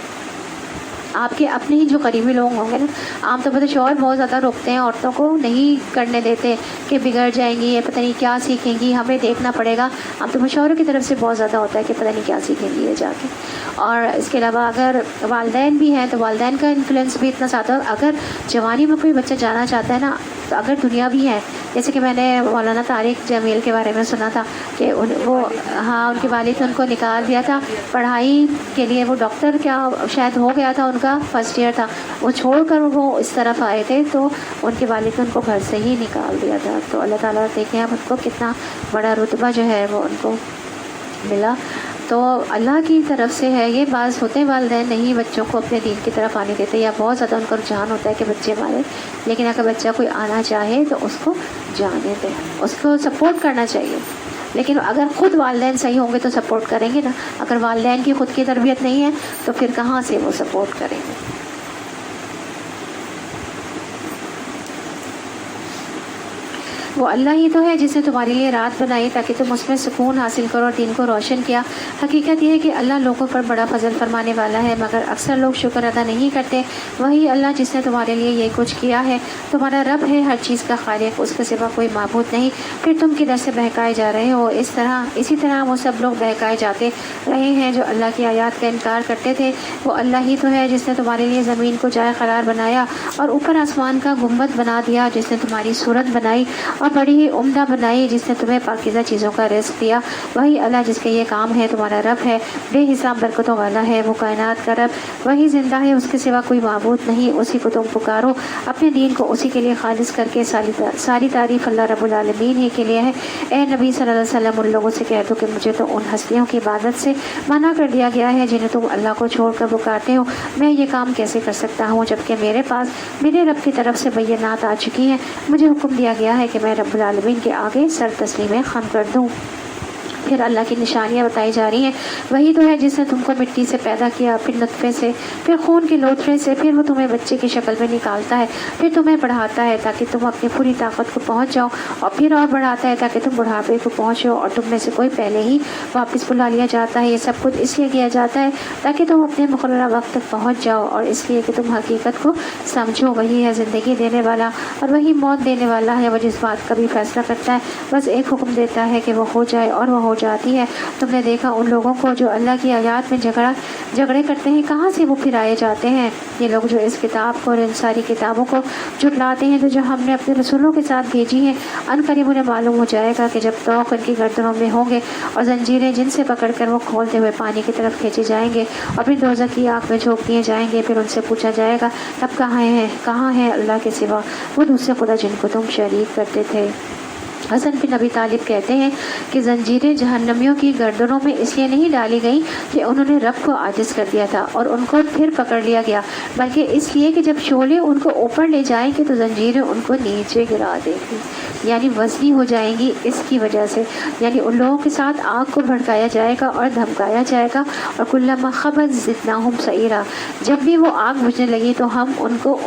آپ کے اپنے ہی جو قریبی لوگ ہوں گے نا. عام طور پر شوہر بہت زیادہ روکتے ہیں عورتوں کو، نہیں کرنے دیتے کہ بگڑ جائیں گی، یہ پتہ نہیں کیا سیکھیں گی، ہمیں دیکھنا پڑے گا. عام طور پر شوہروں کی طرف سے بہت زیادہ ہوتا ہے کہ پتہ نہیں کیا سیکھیں گی یہ جا کے. اور اس کے علاوہ اگر والدین بھی ہیں تو والدین کا انفلوئنس بھی اتنا زیادہ. اگر جوانی میں کوئی بچہ جانا چاہتا ہے نا تو اگر دنیا بھی ہے، جیسے کہ میں نے مولانا طارق جمیل کے بارے میں سنا تھا کہ وہ ہاں ان کے والد نے ان کو نکال دیا تھا پڑھائی کے لیے. وہ ڈاکٹر کیا شاید ہو گیا تھا، ان کا فرسٹ ایئر تھا، وہ چھوڑ کر وہ اس طرف آئے تھے تو ان کے والد نے ان کو گھر سے ہی نکال دیا تھا. تو اللہ تعالیٰ دیکھیں اب ان کو کتنا بڑا رتبہ جو ہے وہ ان کو ملا. تو اللہ کی طرف سے ہے یہ. بعض ہوتے ہیں والدین نہیں بچوں کو اپنے دین کی طرف آنے دیتے یا بہت زیادہ ان کا رجحان ہوتا ہے کہ بچے ہمارے، لیکن اگر بچہ کوئی آنا چاہے تو اس کو جانے دیں، اس کو سپورٹ کرنا چاہیے. لیکن اگر خود والدین صحیح ہوں گے تو سپورٹ کریں گے نا. اگر والدین کی خود کی تربیت نہیں ہے تو پھر کہاں سے وہ سپورٹ کریں گے. وہ اللہ ہی تو ہے جس نے تمہارے لیے رات بنائی تاکہ تم اس میں سکون حاصل کرو اور دین کو روشن کیا. حقیقت یہ ہے کہ اللہ لوگوں پر بڑا فضل فرمانے والا ہے مگر اکثر لوگ شکر ادا نہیں کرتے. وہی اللہ جس نے تمہارے لیے یہ کچھ کیا ہے، تمہارا رب ہے ہر چیز کا خالق، اس کے سوا کوئی معبود نہیں. پھر تم کدھر سے بہکائے جا رہے ہو. اسی طرح وہ سب لوگ بہکائے جاتے رہے ہیں جو اللہ کی آیات کا انکار کرتے تھے. وہ اللہ ہی تو ہے جس نے تمہارے لیے زمین کو جائے قرار بنایا اور اوپر آسمان کا گنبد بنا دیا، جس نے تمہاری صورت بنائی اور بڑی ہی عمدہ بنائی، جس نے تمہیں پاکیزہ چیزوں کا رزق دیا. وہی اللہ جس کے یہ کام ہے تمہارا رب ہے، بے حساب برکتوں والا ہے، وہ کائنات کا رب. وہی زندہ ہے، اس کے سوا کوئی معبود نہیں. اسی کو تم پکارو، اپنے دین کو اسی کے لیے خالص کر کے. ساری تعریف اللہ رب العالمین ہی کے لیے ہے. اے نبی صلی اللہ علیہ وسلم ان لوگوں سے کہہ دو کہ مجھے تو ان ہستیوں کی عبادت سے منع کر دیا گیا ہے جنہیں تم اللہ کو چھوڑ کر پکارتے ہو. میں یہ کام کیسے کر سکتا ہوں جبکہ میرے پاس میرے رب کی طرف سے بینات آ چکی ہیں. مجھے حکم دیا گیا ہے کہ میں رب العالمین کے آگے سر تسلیم خم کر دوں. پھر اللہ کی نشانیاں بتائی جا رہی ہیں. وہی تو ہے جس نے تم کو مٹی سے پیدا کیا، پھر نطفے سے، پھر خون کے لوتھڑے سے، پھر وہ تمہیں بچے کی شکل میں نکالتا ہے، پھر تمہیں بڑھاتا ہے تاکہ تم اپنی پوری طاقت کو پہنچ جاؤ، اور پھر اور بڑھاتا ہے تاکہ تم بڑھاپے کو پہنچو اور تم میں سے کوئی پہلے ہی واپس بلا لیا جاتا ہے. یہ سب کچھ اس لیے کیا جاتا ہے تاکہ تم اپنے مقررہ وقت تک پہنچ جاؤ اور اس لیے کہ تم حقیقت کو سمجھو. وہی ہے زندگی دینے والا اور وہی موت دینے والا ہے. وہ جس بات کا بھی فیصلہ کرتا ہے بس ایک حکم دیتا ہے کہ وہ ہو جائے اور وہ ہو جاتی ہے. تم نے دیکھا ان لوگوں کو جو اللہ کی آیات میں جھگڑے کرتے ہیں، کہاں سے وہ پھر آئے جاتے ہیں. یہ لوگ جو اس کتاب کو اور ان ساری کتابوں کو جھٹلاتے ہیں تو جو ہم نے اپنے رسولوں کے ساتھ بھیجی ہیں، ان قریب انہیں معلوم ہو جائے گا کہ جب توق ان کی گردنوں میں ہوں گے اور زنجیریں جن سے پکڑ کر وہ کھولتے ہوئے پانی کی طرف کھینچے جائیں گے اور پھر دوزخ کی آگ میں جھونک دیے جائیں گے. پھر ان سے پوچھا جائے گا تب کہاں ہے اللہ کے سوا وہ دوسرے خدا جن کو تم شریک کرتے تھے. حسن بن نبی طالب کہتے ہیں کہ زنجیریں جہنمیوں کی گردنوں میں اس لیے نہیں ڈالی گئیں کہ انہوں نے رب کو عاجز کر دیا تھا اور ان کو پھر پکڑ لیا گیا، بلکہ اس لیے کہ جب شعلے ان کو اوپر لے جائیں گے تو زنجیریں ان کو نیچے گرا دیں گی، یعنی وزنی ہو جائیں گی اس کی وجہ سے، یعنی ان لوگوں کے ساتھ آگ کو بھڑکایا جائے گا اور دھمکایا جائے گا، اور کلما خبت زدناہم سعیرا، جب بھی وہ آگ بجھنے لگی تو ہم ان کو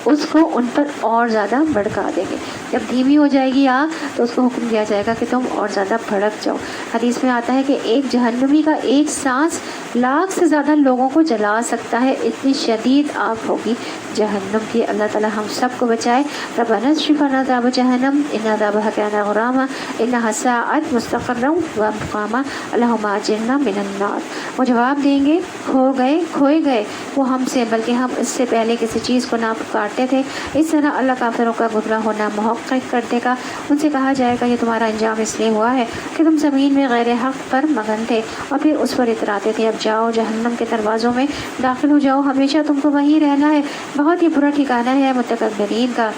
اس کو ان پر اور زیادہ بھڑکا دیں گے۔ جب دھیمی ہو جائے گی آگ تو اس کو حکم دیا جائے گا کہ تم اور زیادہ بھڑک جاؤ۔ حدیث میں آتا ہے کہ ایک جہنمی کا ایک سانس لاکھ سے زیادہ لوگوں کو جلا سکتا ہے، اتنی شدید آگ ہوگی جہنم کی۔ اللہ تعالی ہم سب کو بچائے۔ ربنا اصرف عنا عذاب جہنم ان عذابها كان غراما انها ساءت مستقرا ومقاما اللهم اجرنا من النار۔ وہ جواب دیں گے کھوئے گئے وہ ہم سے، بلکہ ہم اس سے پہلے کسی چیز کو نہ پکارتے تھے۔ اس طرح اللہ کافروں کا گمراہ ہونا محقق کر دے گا۔ ان سے کہا جائے گا یہ تمہارا انجام اس لیے ہوا ہے کہ تم زمین میں غیر حق پر مگن تھے اور پھر اس پر اتراتے تھے۔ اب جاؤ جہنم کے دروازوں میں داخل ہو جاؤ، ہمیشہ تم کو وہیں رہنا ہے، بہت ہی برا ٹھکانہ ہے متکبرین کا۔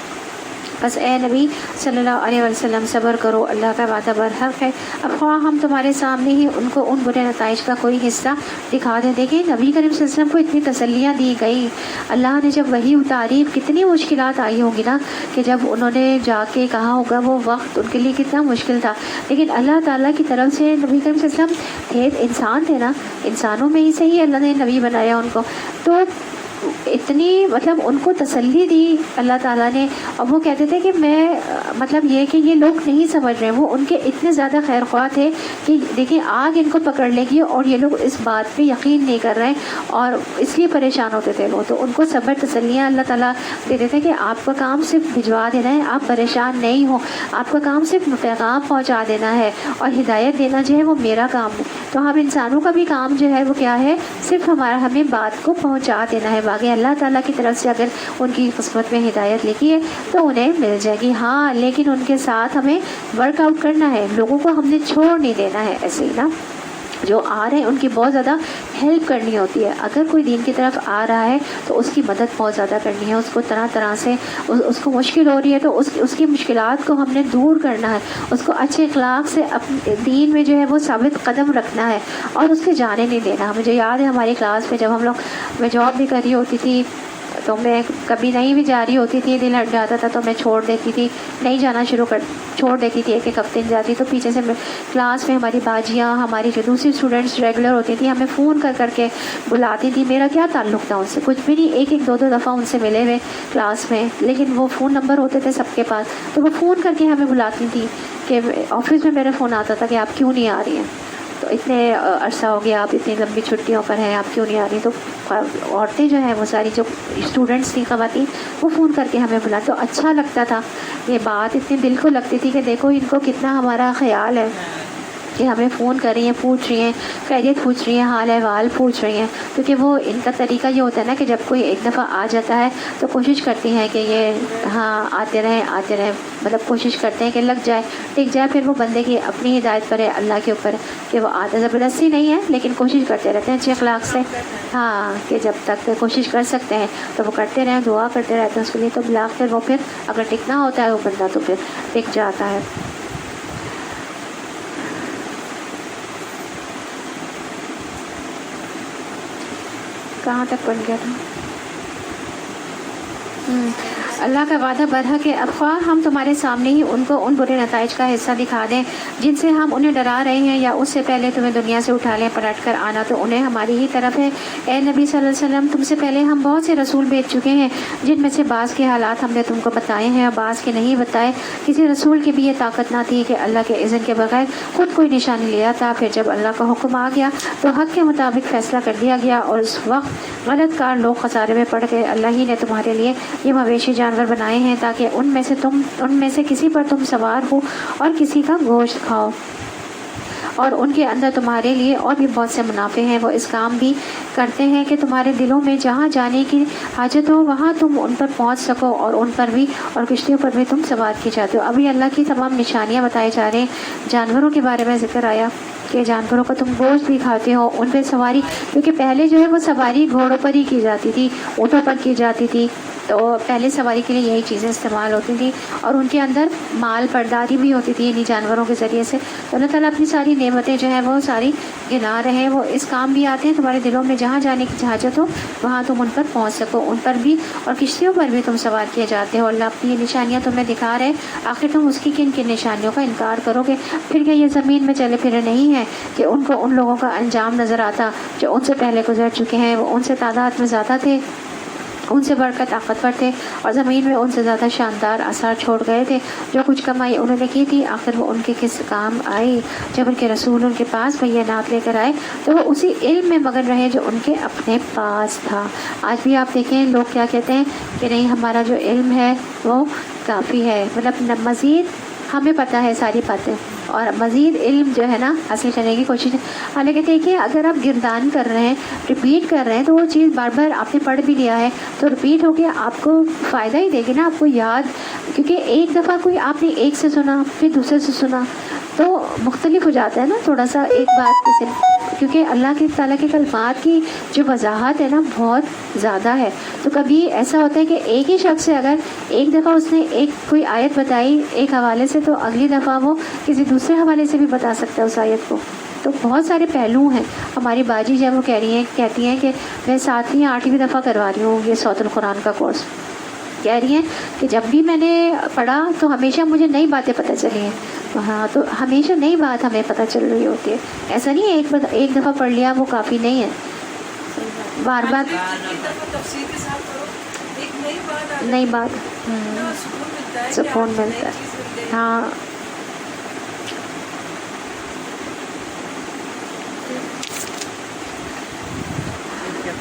بس اے نبی صلی اللہ علیہ وسلم صبر کرو، اللہ کا وعدہ برحق ہے۔ اب خواہ ہم تمہارے سامنے ہی ان کو ان برے نتائج کا کوئی حصہ دکھا دیں۔ دیکھیں نبی کریم صلی اللہ علیہ وسلم کو اتنی تسلیاں دی گئی، اللہ نے جب وہی اتاری کتنی مشکلات آئی ہوں گی نا، کہ جب انہوں نے جا کے کہا ہوگا وہ وقت ان کے لیے کتنا مشکل تھا، لیکن اللہ تعالیٰ کی طرف سے نبی کریم صلی اللہ علیہ وسلم تھے، انسان تھے نا، انسانوں میں ہی صحیح اللہ نے نبی بنایا ان کو، تو اتنی مطلب ان کو تسلی دی اللہ تعالیٰ نے۔ اور وہ کہتے تھے کہ میں مطلب یہ کہ یہ لوگ نہیں سمجھ رہے، وہ ان کے اتنے زیادہ خیر خواہ تھے کہ دیکھیں آگ ان کو پکڑ لے گی اور یہ لوگ اس بات پہ یقین نہیں کر رہے اور اس لیے پریشان ہوتے تھے وہ، تو ان کو صبر تسلیاں اللہ تعالیٰ دیتے تھے کہ آپ کا کام صرف بھجوا دینا ہے، آپ پریشان نہیں ہو، آپ کا کام صرف پیغام پہنچا دینا ہے اور ہدایت دینا جو ہے وہ میرا کام ہے۔ تو ہم انسانوں کا بھی کام جو ہے وہ کیا ہے، صرف ہمیں بات کو پہنچا دینا ہے، باقی اللہ تعالیٰ کی طرف سے اگر ان کی قسمت میں ہدایت لکھی ہے تو انہیں مل جائے گی۔ ہاں لیکن ان کے ساتھ ہمیں ورک آؤٹ کرنا ہے، لوگوں کو ہم نے چھوڑ نہیں دینا ہے، ایسے ہی نا جو آ رہے ہیں ان کی بہت زیادہ ہیلپ کرنی ہوتی ہے۔ اگر کوئی دین کی طرف آ رہا ہے تو اس کی مدد بہت زیادہ کرنی ہے، اس کو طرح طرح سے اس کو مشکل ہو رہی ہے تو اس کی مشکلات کو ہم نے دور کرنا ہے، اس کو اچھے اخلاق سے اپنے دین میں جو ہے وہ ثابت قدم رکھنا ہے اور اس کے جانے نہیں دینا۔ مجھے یاد ہے ہماری کلاس میں جب ہم لوگ میں جاب بھی کر رہی ہوتی تھی تو میں کبھی نہیں بھی جا رہی ہوتی تھی، دل ہٹ جاتا تھا تو میں چھوڑ دیتی تھی، نہیں جانا چھوڑ دیتی تھی، ایک ہفتے میں جاتی، تو پیچھے سے کلاس میں ہماری باجیاں، ہماری جو دوسری اسٹوڈنٹس ریگولر ہوتی تھی، ہمیں فون کر کے بلاتی تھی۔ میرا کیا تعلق تھا ان سے، کچھ بھی نہیں، ایک دو دفعہ ان سے ملے ہوئے کلاس میں، لیکن وہ فون نمبر ہوتے تھے سب کے پاس، تو وہ فون کر کے ہمیں بلاتی تھی کہ آفس میں میرے فون آتا تھا کہ آپ کیوں نہیں آ رہی ہیں، تو اتنے عرصہ ہو گیا، آپ اتنی لمبی چھٹیوں پر ہیں، آپ کیوں نہیں آ رہی۔ تو عورتیں جو ہیں وہ ساری جو اسٹوڈنٹس تھیں خواتین، وہ فون کر کے ہمیں بلاتے، تو اچھا لگتا تھا، یہ بات اتنی دل کو لگتی تھی کہ دیکھو ان کو کتنا ہمارا خیال ہے کہ ہمیں فون کر رہی ہیں، پوچھ رہی ہیں، خیریت پوچھ رہی ہیں، حال احوال پوچھ رہی ہیں، کیونکہ وہ ان کا طریقہ یہ ہوتا ہے نا کہ جب کوئی ایک دفعہ آ جاتا ہے تو کوشش کرتی ہیں کہ یہ ہاں آتے رہیں، مطلب کوشش کرتے ہیں کہ لگ جائے، ٹک جائے، پھر وہ بندے کی اپنی ہدایت پر ہے، اللہ کے اوپر کہ وہ آتے، زبردستی نہیں ہے لیکن کوشش کرتے رہتے ہیں اچھے اخلاق سے، ہاں کہ جب تک کوشش کر سکتے ہیں تو وہ کرتے رہیں، دعا کرتے رہتے ہیں اس کے لیے، تو بالآخر وہ پھر اگر ٹکنا ہوتا ہے وہ بندہ تو پھر ٹک جاتا ہے۔ کہاں تک بن گیا تھا؟ اللہ کا وعدہ برحق ہے، اب خواہ ہم تمہارے سامنے ہی ان کو ان برے نتائج کا حصہ دکھا دیں جن سے ہم انہیں ڈرا رہے ہیں، یا اس سے پہلے تمہیں دنیا سے اٹھا لیں، پلٹ کر آنا تو انہیں ہماری ہی طرف ہے۔ اے نبی صلی اللہ علیہ وسلم، تم سے پہلے ہم بہت سے رسول بھیج چکے ہیں، جن میں سے بعض کے حالات ہم نے تم کو بتائے ہیں اور بعض کے نہیں بتائے۔ کسی رسول کی بھی یہ طاقت نہ تھی کہ اللہ کے اذن کے بغیر خود کوئی نشانی لیا تھا، پھر جب اللہ کا حکم آ گیا تو حق کے مطابق فیصلہ کر دیا گیا، اور اس وقت غلط کار لوگ خسارے میں پڑ گئے۔ اللہ ہی نے تمہارے لیے یہ مویشی جانور بنائے ہیں تاکہ ان میں سے کسی پر تم سوار ہو اور کسی کا گوشت کھاؤ، اور ان کے اندر تمہارے لیے اور بھی بہت سے منافع ہیں۔ وہ اس کام بھی کرتے ہیں کہ تمہارے دلوں میں جہاں جانے کی حاجت ہو وہاں تم ان پر پہنچ سکو، اور ان پر بھی اور کشتیوں پر بھی تم سوار کی جاتے ہو۔ ابھی اللہ کی تمام نشانیاں بتائی جا رہے ہیں، جانوروں کے بارے میں ذکر آیا، کہ جانوروں کا تم گوشت بھی کھاتے ہو، ان پہ سواری، کیونکہ پہلے جو ہے وہ سواری گھوڑوں پر ہی کی جاتی تھی، اونٹوں پر کی جاتی تھی، تو پہلے سواری کے لیے یہی چیزیں استعمال ہوتی تھیں، اور ان کے اندر مال برداری بھی ہوتی تھی انہیں جانوروں کے ذریعے سے۔ تو اللہ تعالیٰ اپنی ساری نعمتیں جو ہیں وہ ساری گنا رہے ہیں، وہ اس کام بھی آتے ہیں تمہارے دلوں میں، جہاں جانے کی حاجت ہو وہاں تم ان پر پہنچ سکو، ان پر بھی اور کشتیوں پر بھی تم سوار کیے جاتے ہو۔ اللہ اپنی یہ نشانیاں تمہیں دکھا رہے، آخر تم اس کی کن کن نشانیوں کا انکار کرو گے؟ پھر کیا یہ زمین میں چلے پھرے نہیں ہیں کہ ان کو ان لوگوں کا انجام نظر آتا جو ان سے پہلے گزر چکے ہیں؟ وہ ان سے تعداد میں زیادہ تھے، ان سے بڑھ کر طاقتور تھے، اور زمین میں ان سے زیادہ شاندار آثار چھوڑ گئے تھے۔ جو کچھ کمائی انہوں نے کی تھی آخر وہ ان کے کس کام آئی؟ جب ان کے رسول ان کے پاس بینات لے کر آئے تو وہ اسی علم میں مگن رہے جو ان کے اپنے پاس تھا۔ آج بھی آپ دیکھیں لوگ کیا کہتے ہیں کہ نہیں ہمارا جو علم ہے وہ کافی ہے، مطلب مزید ہمیں پتہ ہے ساری باتیں، اور مزید علم جو ہے نا حاصل کرنے کی کوشش ہے۔ حالانکہ دیکھیے اگر آپ گردان کر رہے ہیں، ریپیٹ کر رہے ہیں، تو وہ چیز بار بار آپ نے پڑھ بھی لیا ہے تو ریپیٹ ہو کے آپ کو فائدہ ہی دے گی نا، آپ کو یاد، کیونکہ ایک دفعہ کوئی آپ نے ایک سے سنا پھر دوسرے سے سنا تو مختلف ہو جاتا ہے نا تھوڑا سا ایک بات سے، کیونکہ اللہ کے تعالیٰ کے کلمات کی جو وضاحت ہے نا بہت زیادہ ہے۔ تو کبھی ایسا ہوتا ہے کہ ایک ہی شخص سے اگر ایک دفعہ اس نے ایک کوئی آیت بتائی ایک حوالے سے، تو اگلی دفعہ وہ کسی دوسرے حوالے سے بھی بتا سکتا ہے اس آیت کو۔ تو بہت سارے پہلو ہیں۔ ہماری باجی جو ہے وہ کہتی ہیں کہ میں 7ویں یا 8ویں دفعہ کروا رہی ہوں یہ صوت القرآن کا کورس، کہہ رہی ہیں کہ جب بھی میں نے پڑھا تو ہمیشہ مجھے نئی باتیں پتہ چلی ہیں۔ تو ہاں، تو ہمیشہ نئی بات ہمیں پتہ چل رہی ہوتی ہے، ایسا نہیں ہے ایک دفعہ پڑھ لیا وہ کافی نہیں ہے، بار بار نئی بات سکون ملتا ہے۔ ہاں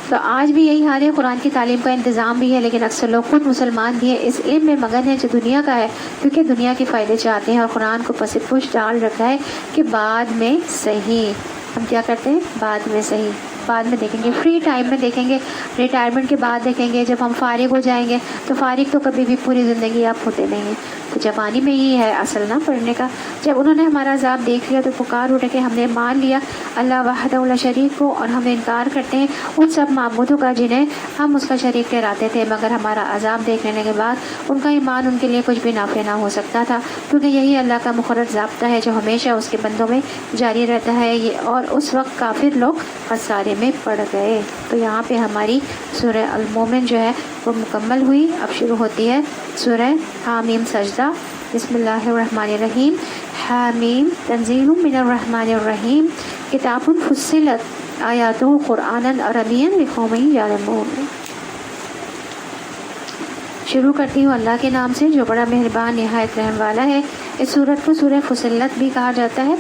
تو آج بھی یہی حال ہے، قرآن کی تعلیم کا انتظام بھی ہے، لیکن اکثر لوگ خود مسلمان بھی ہیں اس علم میں مگن ہے جو دنیا کا ہے، کیونکہ دنیا کے فائدے چاہتے ہیں، اور قرآن کو پس پش ڈال رکھا ہے کہ بعد میں صحیح، ہم کیا کرتے ہیں بعد میں صحیح، بعد میں دیکھیں گے، فری ٹائم میں دیکھیں گے، ریٹائرمنٹ کے بعد دیکھیں گے، جب ہم فارغ ہو جائیں گے تو فارغ تو کبھی بھی پوری زندگی آپ ہوتے نہیں ہیں۔ تو جوانی میں ہی ہے اصل نہ پڑھنے کا۔ جب انہوں نے ہمارا عذاب دیکھ لیا تو پکار اٹھے کہ ہم نے مان لیا اللہ وحدہ لا شریک کو، اور ہم انکار کرتے ہیں ان سب معبودوں کا جنہیں ہم اس کا شریک ٹھہراتے تھے، مگر ہمارا عذاب دیکھ لینے کے بعد ان کا ایمان ان کے لیے کچھ بھی نافع نہ ہو سکتا تھا، کیونکہ یہی اللہ کا مقرر ضابطہ ہے جو ہمیشہ اس کے بندوں میں جاری رہتا ہے۔ اور اس وقت کافر لوگ خسارے میں پڑ گئے۔ تو یہاں پہ ہماری سورہ المومن جو ہے وہ مکمل ہوئی۔ اب شروع ہوتی ہے سورہ حامیم سجدہ۔ بسم اللہ الرحمن الرحیم۔ حامیم تنزیل من الرحمن الرحیم، کتاب فصلت آیاتہ قرآنا عربیا لقوم یعلمون۔ شروع کرتی ہوں اللہ کے نام سے جو بڑا مہربان نہایت رحم والا ہے۔ اس سورت کو سورہ فصلت بھی کہا جاتا ہے۔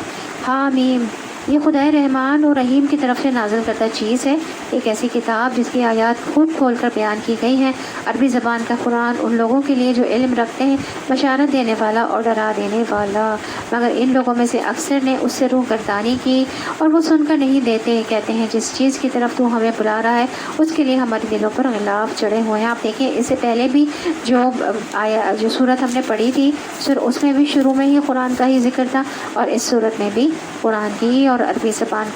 حامیم، یہ خدائے رحمان اور رحیم کی طرف سے نازل کردہ چیز ہے، ایک ایسی کتاب جس کی آیات کھول کھول کر بیان کی گئی ہیں۔ عربی زبان کا قرآن ان لوگوں کے لیے جو علم رکھتے ہیں، بشارت دینے والا اور ڈرا دینے والا، مگر ان لوگوں میں سے اکثر نے اس سے روح گردانی کی اور وہ سن کر نہیں دیتے، کہتے ہیں جس چیز کی طرف تو ہمیں بلا رہا ہے اس کے لیے ہمارے دلوں پر غلاف چڑھے ہوئے ہیں۔ آپ دیکھیں اس سے پہلے بھی جو سورت ہم نے پڑھی تھی اس میں بھی شروع میں ہی قرآن کا ہی ذکر تھا، اور اس سورت میں بھی قرآن کی اور عربی زبان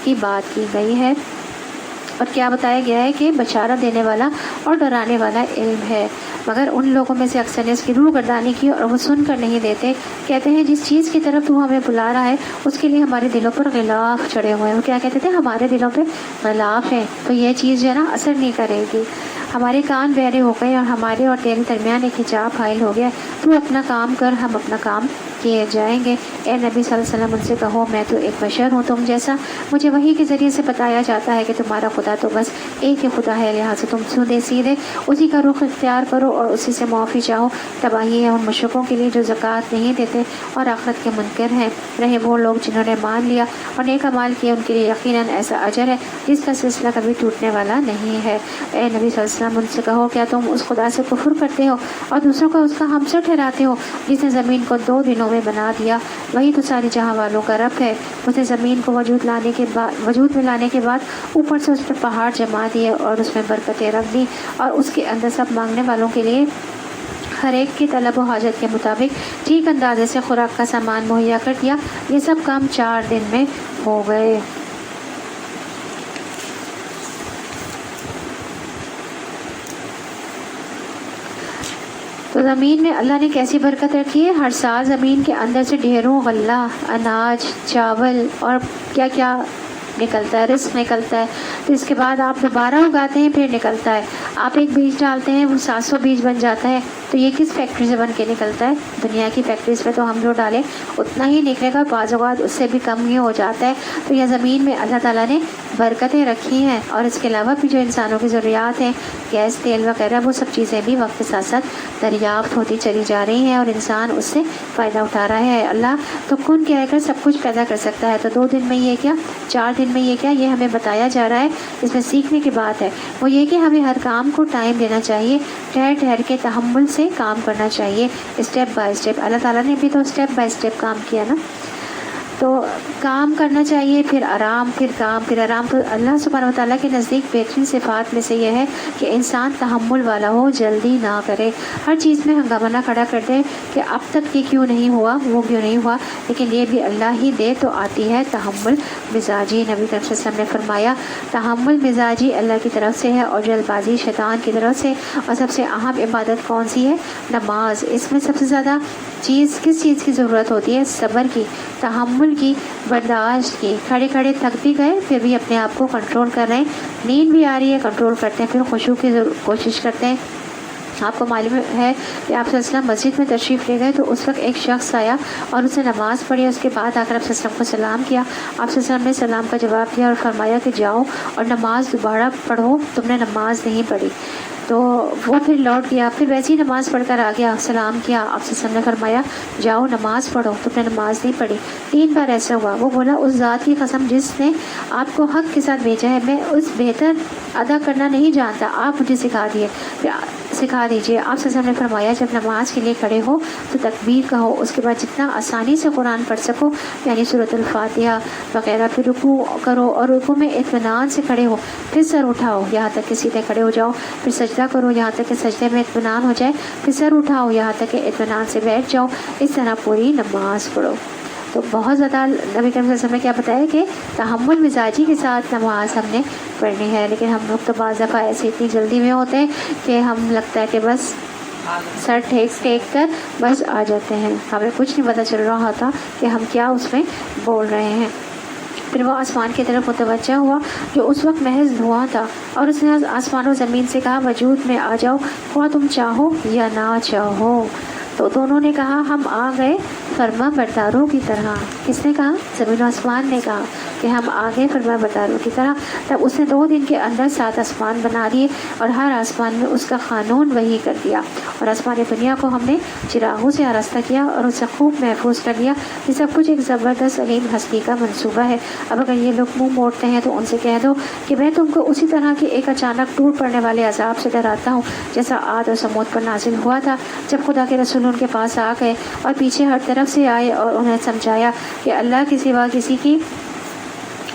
کی بات کی گئی ہے، اور کیا بتایا گیا ہے کہ بشارت دینے والا اور ڈرانے والا علم ہے، مگر ان لوگوں میں سے اکثر نے اس کی روح گردانی کی اور وہ سن کر نہیں دیتے، کہتے ہیں جس چیز کی طرف تو ہمیں بلا رہا ہے اس کے لیے ہمارے دلوں پر غلاف چڑھے ہوئے ہیں۔ وہ کیا کہتے تھے؟ ہمارے دلوں پہ غلاف ہے، تو یہ چیز جو ہے نا اثر نہیں کرے گی، ہمارے کان بہرے ہو گئے اور ہمارے اور تیرے درمیان ایک حجاب حائل ہو گیا، تو اپنا کام کر، ہم اپنا کام کیے جائیں گے۔ اے نبی صلی اللہ علیہ وسلم ان سے کہو میں تو ایک بشر ہوں تم جیسا، مجھے وحی کے ذریعے سے بتایا جاتا ہے کہ تمہارا خدا تو بس ایک ہی خدا ہے، لہٰذا تم سیدھے سیدھے اسی کا رخ اختیار کرو اور اسی سے معافی چاہو۔ تباہی ہے ان مشرکوں کے لیے جو زکوٰۃ نہیں دیتے اور آخرت کے منکر ہیں، رہے وہ لوگ جنہوں نے مان لیا اور نیک اعمال کیے، ان کے لیے یقیناً ایسا اجر ہے جس کا سلسلہ کبھی ٹوٹنے والا نہیں ہے۔ اے نبی صلی اللہ علیہ وسلم ان سے کہو کیا تم اس خدا سے کفر کرتے ہو اور دوسروں کو اس کا ہمسر ٹھہراتے ہو جس نے زمین کو 2 دنوں میں بنا دیا؟ وہی تو ساری جہاں والوں کا رب ہے۔ اس نے زمین کو وجود میں لانے کے بعد اوپر سے اس پر پہاڑ جما دیے اور اس میں برکتیں رکھ دی، اور اس کے اندر سب مانگنے والوں کے لیے ہر ایک کی طلب و حاجت کے مطابق ٹھیک اندازے سے خوراک کا سامان مہیا کر دیا۔ یہ سب کام 4 دن میں ہو گئے۔ تو زمین میں اللہ نے کیسی برکت رکھی ہے، ہر سال زمین کے اندر سے ڈھیروں غلہ، اناج، چاول اور کیا کیا نکلتا ہے، رزق نکلتا ہے۔ تو اس کے بعد آپ دوبارہ اگاتے ہیں، پھر نکلتا ہے۔ آپ ایک بیج ڈالتے ہیں، وہ 700 بیج بن جاتا ہے۔ تو یہ کس فیکٹری سے بن کے نکلتا ہے؟ دنیا کی فیکٹریز پہ تو ہم جو ڈالیں اتنا ہی نکلے گا، بعض اوقات اس سے بھی کم ہی ہو جاتا ہے۔ تو یہ زمین میں اللہ تعالیٰ نے برکتیں رکھی ہیں، اور اس کے علاوہ بھی جو انسانوں کی ضروریات ہیں، گیس، تیل وغیرہ، وہ سب چیزیں بھی وقت کے ساتھ ساتھ دریافت ہوتی چلی جا رہی ہیں، اور انسان اس سے فائدہ اٹھا رہا ہے۔ اللہ تو کن کہہ کر سب کچھ پیدا کر سکتا ہے، تو 2 دن میں یہ کیا، 4 دن میں یہ کیا، یہ ہمیں بتایا جا رہا ہے۔ اس میں سیکھنے کی بات ہے وہ یہ کہ ہمیں ہر کام کو ٹائم دینا چاہیے، ٹھہر ٹھہر کے تحمل سے کام کرنا چاہیے، اسٹیپ بائی اسٹیپ۔ اللہ تعالیٰ نے بھی تو اسٹیپ بائی اسٹیپ کام کیا نا، تو کام کرنا چاہیے، پھر آرام، پھر کام، پھر آرام۔ تو اللہ سبحانہ وتعالیٰ کے نزدیک بہترین صفات میں سے یہ ہے کہ انسان تحمل والا ہو، جلدی نہ کرے، ہر چیز میں ہنگامہ نہ کھڑا کر دے کہ اب تک یہ کیوں نہیں ہوا، وہ کیوں نہیں ہوا، لیکن یہ بھی اللہ ہی دے تو آتی ہے تحمل مزاجی۔ نبی کریم صلی اللہ علیہ وسلم نے فرمایا تحمل مزاجی اللہ کی طرف سے ہے، اور جلد بازی شیطان کی طرف سے۔ اور سب سے اہم عبادت کون سی ہے؟ نماز۔ اس میں سب سے زیادہ کس چیز کی ضرورت ہوتی ہے؟ صبر کی، تحمل کی، برداشت کی۔ کھڑے کھڑے تھک بھی گئے پھر بھی اپنے آپ کو کنٹرول کر رہے ہیں، نیند بھی آ رہی ہے کنٹرول کرتے ہیں، پھر خشوع کی کوشش کرتے ہیں۔ آپ کو معلوم ہے کہ آپ صلی اللہ علیہ وسلم مسجد میں تشریف لے گئے تو اس وقت ایک شخص آیا اور اس نے نماز پڑھی، اس کے بعد آ کر آپ صلی اللہ علیہ وسلم کو سلام کیا۔ آپ صلی اللہ علیہ وسلم نے سلام کا جواب دیا اور فرمایا کہ جاؤ اور نماز دوبارہ پڑھو، تم نے نماز نہیں پڑھی۔ تو وہ پھر لوٹ گیا، پھر ویسی ہی نماز پڑھ کر آ گیا، سلام کیا، آپ صلی اللہ علیہ وسلم نے فرمایا جاؤ نماز پڑھو، تم نے نماز نہیں پڑھی۔ 3 بار ایسا ہوا۔ وہ بولا اس ذات کی قسم جس نے آپ کو حق کے ساتھ بھیجا ہے، میں اس بہتر ادا کرنا نہیں جانتا، آپ مجھے سکھا دیجیے۔ آپ صلی اللہ علیہ وسلم نے فرمایا جب نماز کے لیے کھڑے ہو تو تکبیر کہو، اس کے بعد جتنا آسانی سے قرآن پڑھ سکو یعنی سورۃ الفاتحہ وغیرہ، پھر رکوع کرو اور رکوع میں اطمینان سے کھڑے ہو، پھر سر اٹھاؤ یہاں تک کہ سیدھے کھڑے ہو جاؤ، پھر سجدہ کرو یہاں تک کہ سجدے میں اطمینان ہو جائے، پھر سر اٹھاؤ یہاں تک کہ اطمینان سے بیٹھ جاؤ، اس طرح پوری نماز پڑھو۔ تو بہت زیادہ نبی کریم صلی اللہ علیہ وسلم نے کیا بتایا کہ تحمل مزاجی کے ساتھ نماز ہم نے پڑھنی ہے، لیکن ہم لوگ تو بعض دفعہ ایسے اتنی جلدی میں ہوتے ہیں کہ ہم لگتا ہے کہ بس سر ٹھیک کر بس آ جاتے ہیں، ہمیں کچھ نہیں پتہ چل رہا ہوتا کہ ہم کیا اس میں بول رہے ہیں۔ پھر وہ آسمان کی طرف متوجہ ہوا جو اس وقت محض دھواں تھا، اور اس نے آسمان و زمین سے کہا وجود میں آ جاؤ خواہ تم چاہو یا نہ چاہو۔ تو دونوں نے کہا ہم آ گئے فرما برداروں کی طرح۔ کس نے کہا؟ زمین و آسمان نے کہا کہ ہم آ گئے فرما برداروں کی طرح۔ تب اس نے 2 دن کے اندر 7 آسمان بنا دیے اور ہر آسمان میں اس کا قانون وحی کر دیا، اور آسمان دنیا کو ہم نے چراغوں سے آراستہ کیا اور اسے خوب محفوظ کر لیا۔ یہ سب کچھ ایک زبردست علیم ہستی کا منصوبہ ہے۔ اب اگر یہ لوگ منہ موڑتے ہیں تو ان سے کہہ دو کہ میں تم کو اسی طرح کے ایک اچانک ٹوٹ پڑنے والے عذاب سے ڈراتا ہوں جیسا عاد اور سمود پر نازل ہوا تھا، جب خدا کے رسول ان کے پاس آ گئے اور پیچھے ہر طرف سے آئے اور انہیں سمجھایا کہ اللہ کے سوا کسی کی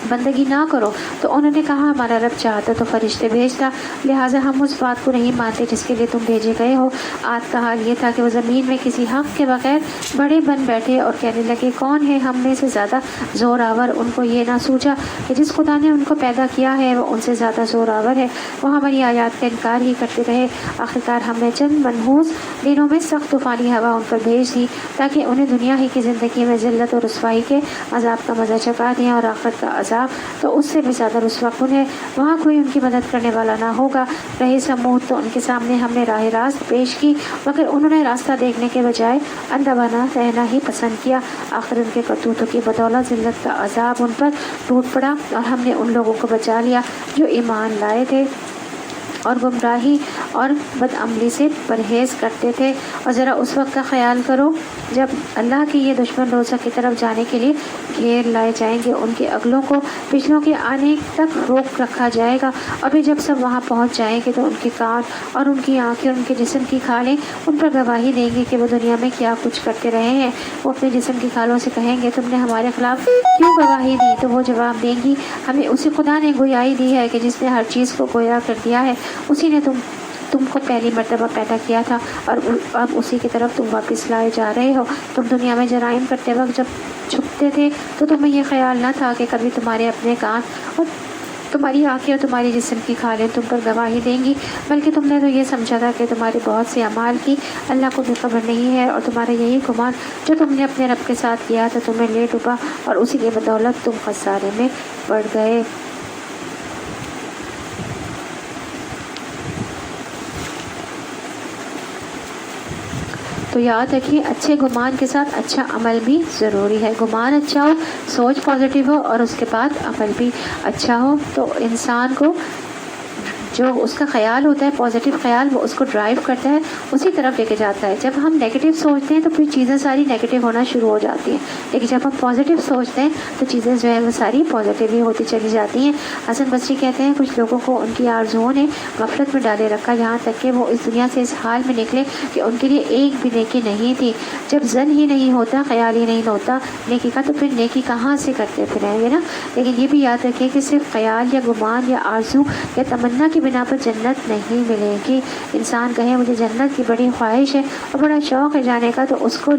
بندگی نہ کرو، تو انہوں نے کہا ہمارا رب چاہتا تو فرشتے بھیجتا، لہٰذا ہم اس بات کو نہیں مانتے جس کے لیے تم بھیجے گئے ہو۔ عاد کا حال یہ تھا کہ وہ زمین میں کسی حق کے بغیر بڑے بن بیٹھے اور کہنے لگے کون ہے ہم میں سے زیادہ زور آور۔ ان کو یہ نہ سوچا کہ جس خدا نے ان کو پیدا کیا ہے وہ ان سے زیادہ زور آور ہے، وہ ہماری آیات کا انکار ہی کرتے رہے۔ آخرکار ہم نے چند منحوس دنوں میں سخت طوفانی ہوا ان پر بھیج دی تاکہ انہیں دنیا ہی کی زندگی میں ذلت اور رسوائی کے عذاب کا مزہ چکھا دیں، اور آخرت کا عذاب تو اس سے بھی زیادہ رسوا کن ہے، وہاں کوئی ان کی مدد کرنے والا نہ ہوگا۔ رہے سمود تو ان کے سامنے ہم نے راہ راست پیش کی، مگر انہوں نے راستہ دیکھنے کے بجائے اندھا بنا رہنا ہی پسند کیا۔ آخر ان کے کرتوتوں کی بدولت ذلت کا عذاب ان پر ٹوٹ پڑا، اور ہم نے ان لوگوں کو بچا لیا جو ایمان لائے تھے اور گمراہی اور بدعملی سے پرہیز کرتے تھے۔ اور ذرا اس وقت کا خیال کرو جب اللہ کے یہ دشمن روزہ کی طرف جانے کے لیے گھیر لائے جائیں گے، ان کے اگلوں کو پچھلوں کے آنے تک روک رکھا جائے گا، اور پھر جب سب وہاں پہنچ جائیں گے تو ان کے کان اور ان کی آنکھیں اور ان کے جسم کی کھالیں ان پر گواہی دیں گے کہ وہ دنیا میں کیا کچھ کرتے رہے ہیں۔ وہ اپنے جسم کی کھالوں سے کہیں گے تم نے ہمارے خلاف کیوں گواہی دی؟ تو وہ جواب دیں گی ہمیں اسی خدا نے گویائی دی ہے کہ جس نے ہر چیز کو گویا کر دیا ہے، اسی نے تم تم کو پہلی مرتبہ پیدا کیا تھا اور اب اسی کی طرف تم واپس لائے جا رہے ہو. تم دنیا میں جرائم کرتے وقت جب چھپتے تھے تو تمہیں یہ خیال نہ تھا کہ کبھی تمہارے اپنے کان اور تمہاری آنکھیں اور تمہاری جسم کی کھالیں تم پر گواہی دیں گی، بلکہ تم نے تو یہ سمجھا تھا کہ تمہارے بہت سے اعمال کی اللہ کو بھی خبر نہیں ہے، اور تمہارا یہی گمان جو تم نے اپنے رب کے ساتھ کیا تھا تمہیں لے ڈوبا اور اسی کی بدولت تم خسارے میں پڑ گئے. تو یاد رکھیے اچھے گمان کے ساتھ اچھا عمل بھی ضروری ہے. گمان اچھا ہو، سوچ پازیٹیو ہو اور اس کے بعد عمل بھی اچھا ہو تو انسان کو جو اس کا خیال ہوتا ہے پازیٹیو خیال وہ اس کو ڈرائیو کرتا ہے، اسی طرف لے کے جاتا ہے. جب ہم نیگیٹو سوچتے ہیں تو پھر چیزیں ساری نیگیٹو ہونا شروع ہو جاتی ہیں، لیکن جب ہم پازیٹیو سوچتے ہیں تو چیزیں جو ہے وہ ساری پازیٹیو ہی ہوتی چلی جاتی ہیں. حسن بصری کہتے ہیں کچھ لوگوں کو ان کی آرزوؤں نے غفلت میں ڈالے رکھا یہاں تک کہ وہ اس دنیا سے اس حال میں نکلے کہ ان کے لیے ایک بھی نیکی نہیں تھی. جب ظن ہی نہیں ہوتا، خیال ہی نہیں ہوتا نیکی کا تو پھر نیکی کہاں سے کرتے پھریں گے نا. لیکن یہ بھی یاد رکھیں کہ صرف خیال یا گمان یا آرزو یا تمنا کی بنا پر جنت نہیں ملے گی. انسان کہے مجھے جنت کی بڑی خواہش ہے اور بڑا شوق ہے جانے کا، تو اس کو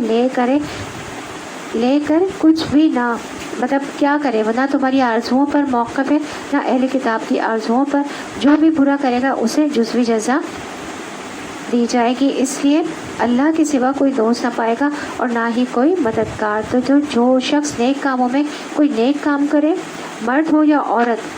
لے کر کچھ بھی نہ مطلب کیا کرے، ورنہ تمہاری آرزوؤں پر موقف ہے نہ اہل کتاب کی آرزوؤں پر. جو بھی برا کرے گا اسے جزوی جزا دی جائے گی. اس لیے اللہ کے سوا کوئی دوست نہ پائے گا اور نہ ہی کوئی مددگار. تو جو شخص نیک کاموں میں کوئی نیک کام کرے، مرد ہو یا عورت،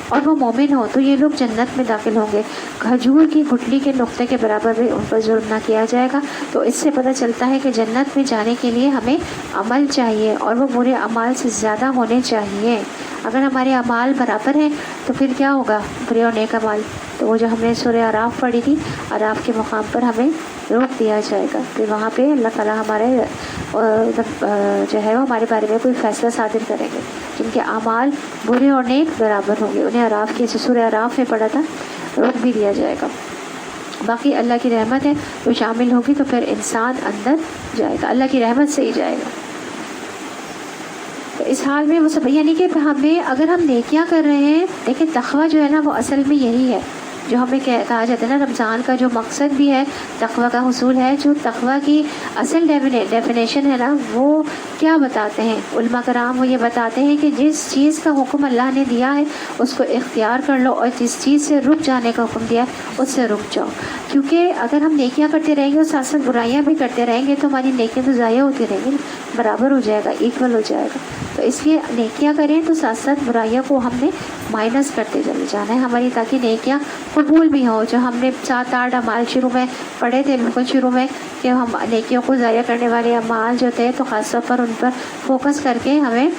اور وہ مومن ہو، تو یہ لوگ جنت میں داخل ہوں گے. کھجور کی گٹلی کے نقطے کے برابر بھی ان پر ظلم نہ کیا جائے گا. تو اس سے پتہ چلتا ہے کہ جنت میں جانے کے لیے ہمیں عمل چاہیے اور وہ برے اعمال سے زیادہ ہونے چاہیے. اگر ہمارے اعمال برابر ہیں تو پھر کیا ہوگا، برے اور نیک اعمال. تو وہ جو ہم نے سورہ اعراف پڑھی تھی، اعراف کے مقام پر ہمیں روک دیا جائے گا. پھر وہاں پہ اللہ تعالیٰ ہمارے جو ہے وہ ہمارے بارے میں کوئی فیصلہ صادر کریں گے. جن کے اعمال برے اور نیک برابر ہوں گے انہیں اعراف کی سورہ اعراف میں پڑھا تھا روک بھی دیا جائے گا. باقی اللہ کی رحمت ہے جو شامل ہوگی تو پھر انسان اندر جائے گا، اللہ کی رحمت سے ہی جائے گا. تو اس حال میں وہ سب یعنی کہ ہمیں اگر ہم نیکیاں کر رہے ہیں، دیکھیں تقویٰ جو ہے نا وہ اصل میں یہی ہے جو ہمیں کہا جاتا ہے نا، رمضان کا جو مقصد بھی ہے تقویٰ کا حصول ہے. جو تقویٰ کی اصل ڈیفینیشن ہے نا وہ کیا بتاتے ہیں علماء کرام، وہ یہ بتاتے ہیں کہ جس چیز کا حکم اللہ نے دیا ہے اس کو اختیار کر لو اور جس چیز سے رک جانے کا حکم دیا ہے اس سے رک جاؤ. کیونکہ اگر ہم نیکیاں کرتے رہیں گے اور ساتھ ساتھ برائیاں بھی کرتے رہیں گے تو ہماری نیکیاں تو ضائع ہوتی رہیں گی، برابر ہو جائے گا، ایکول ہو جائے گا. تو اس لیے نیکیاں کریں تو ساتھ ساتھ برائیاں کو ہم نے مائنس کرتے چلے جانا ہے ہماری، تاکہ نیکیاں قبول بھی ہوں. جو ہم نے 7-8 اعمال شروع میں پڑھے تھے بالکل شروع میں کہ ہم نیکیوں کو ضائع کرنے والے اعمال جو تھے تو خاص طور پر ان پر فوکس کر کے ہمیں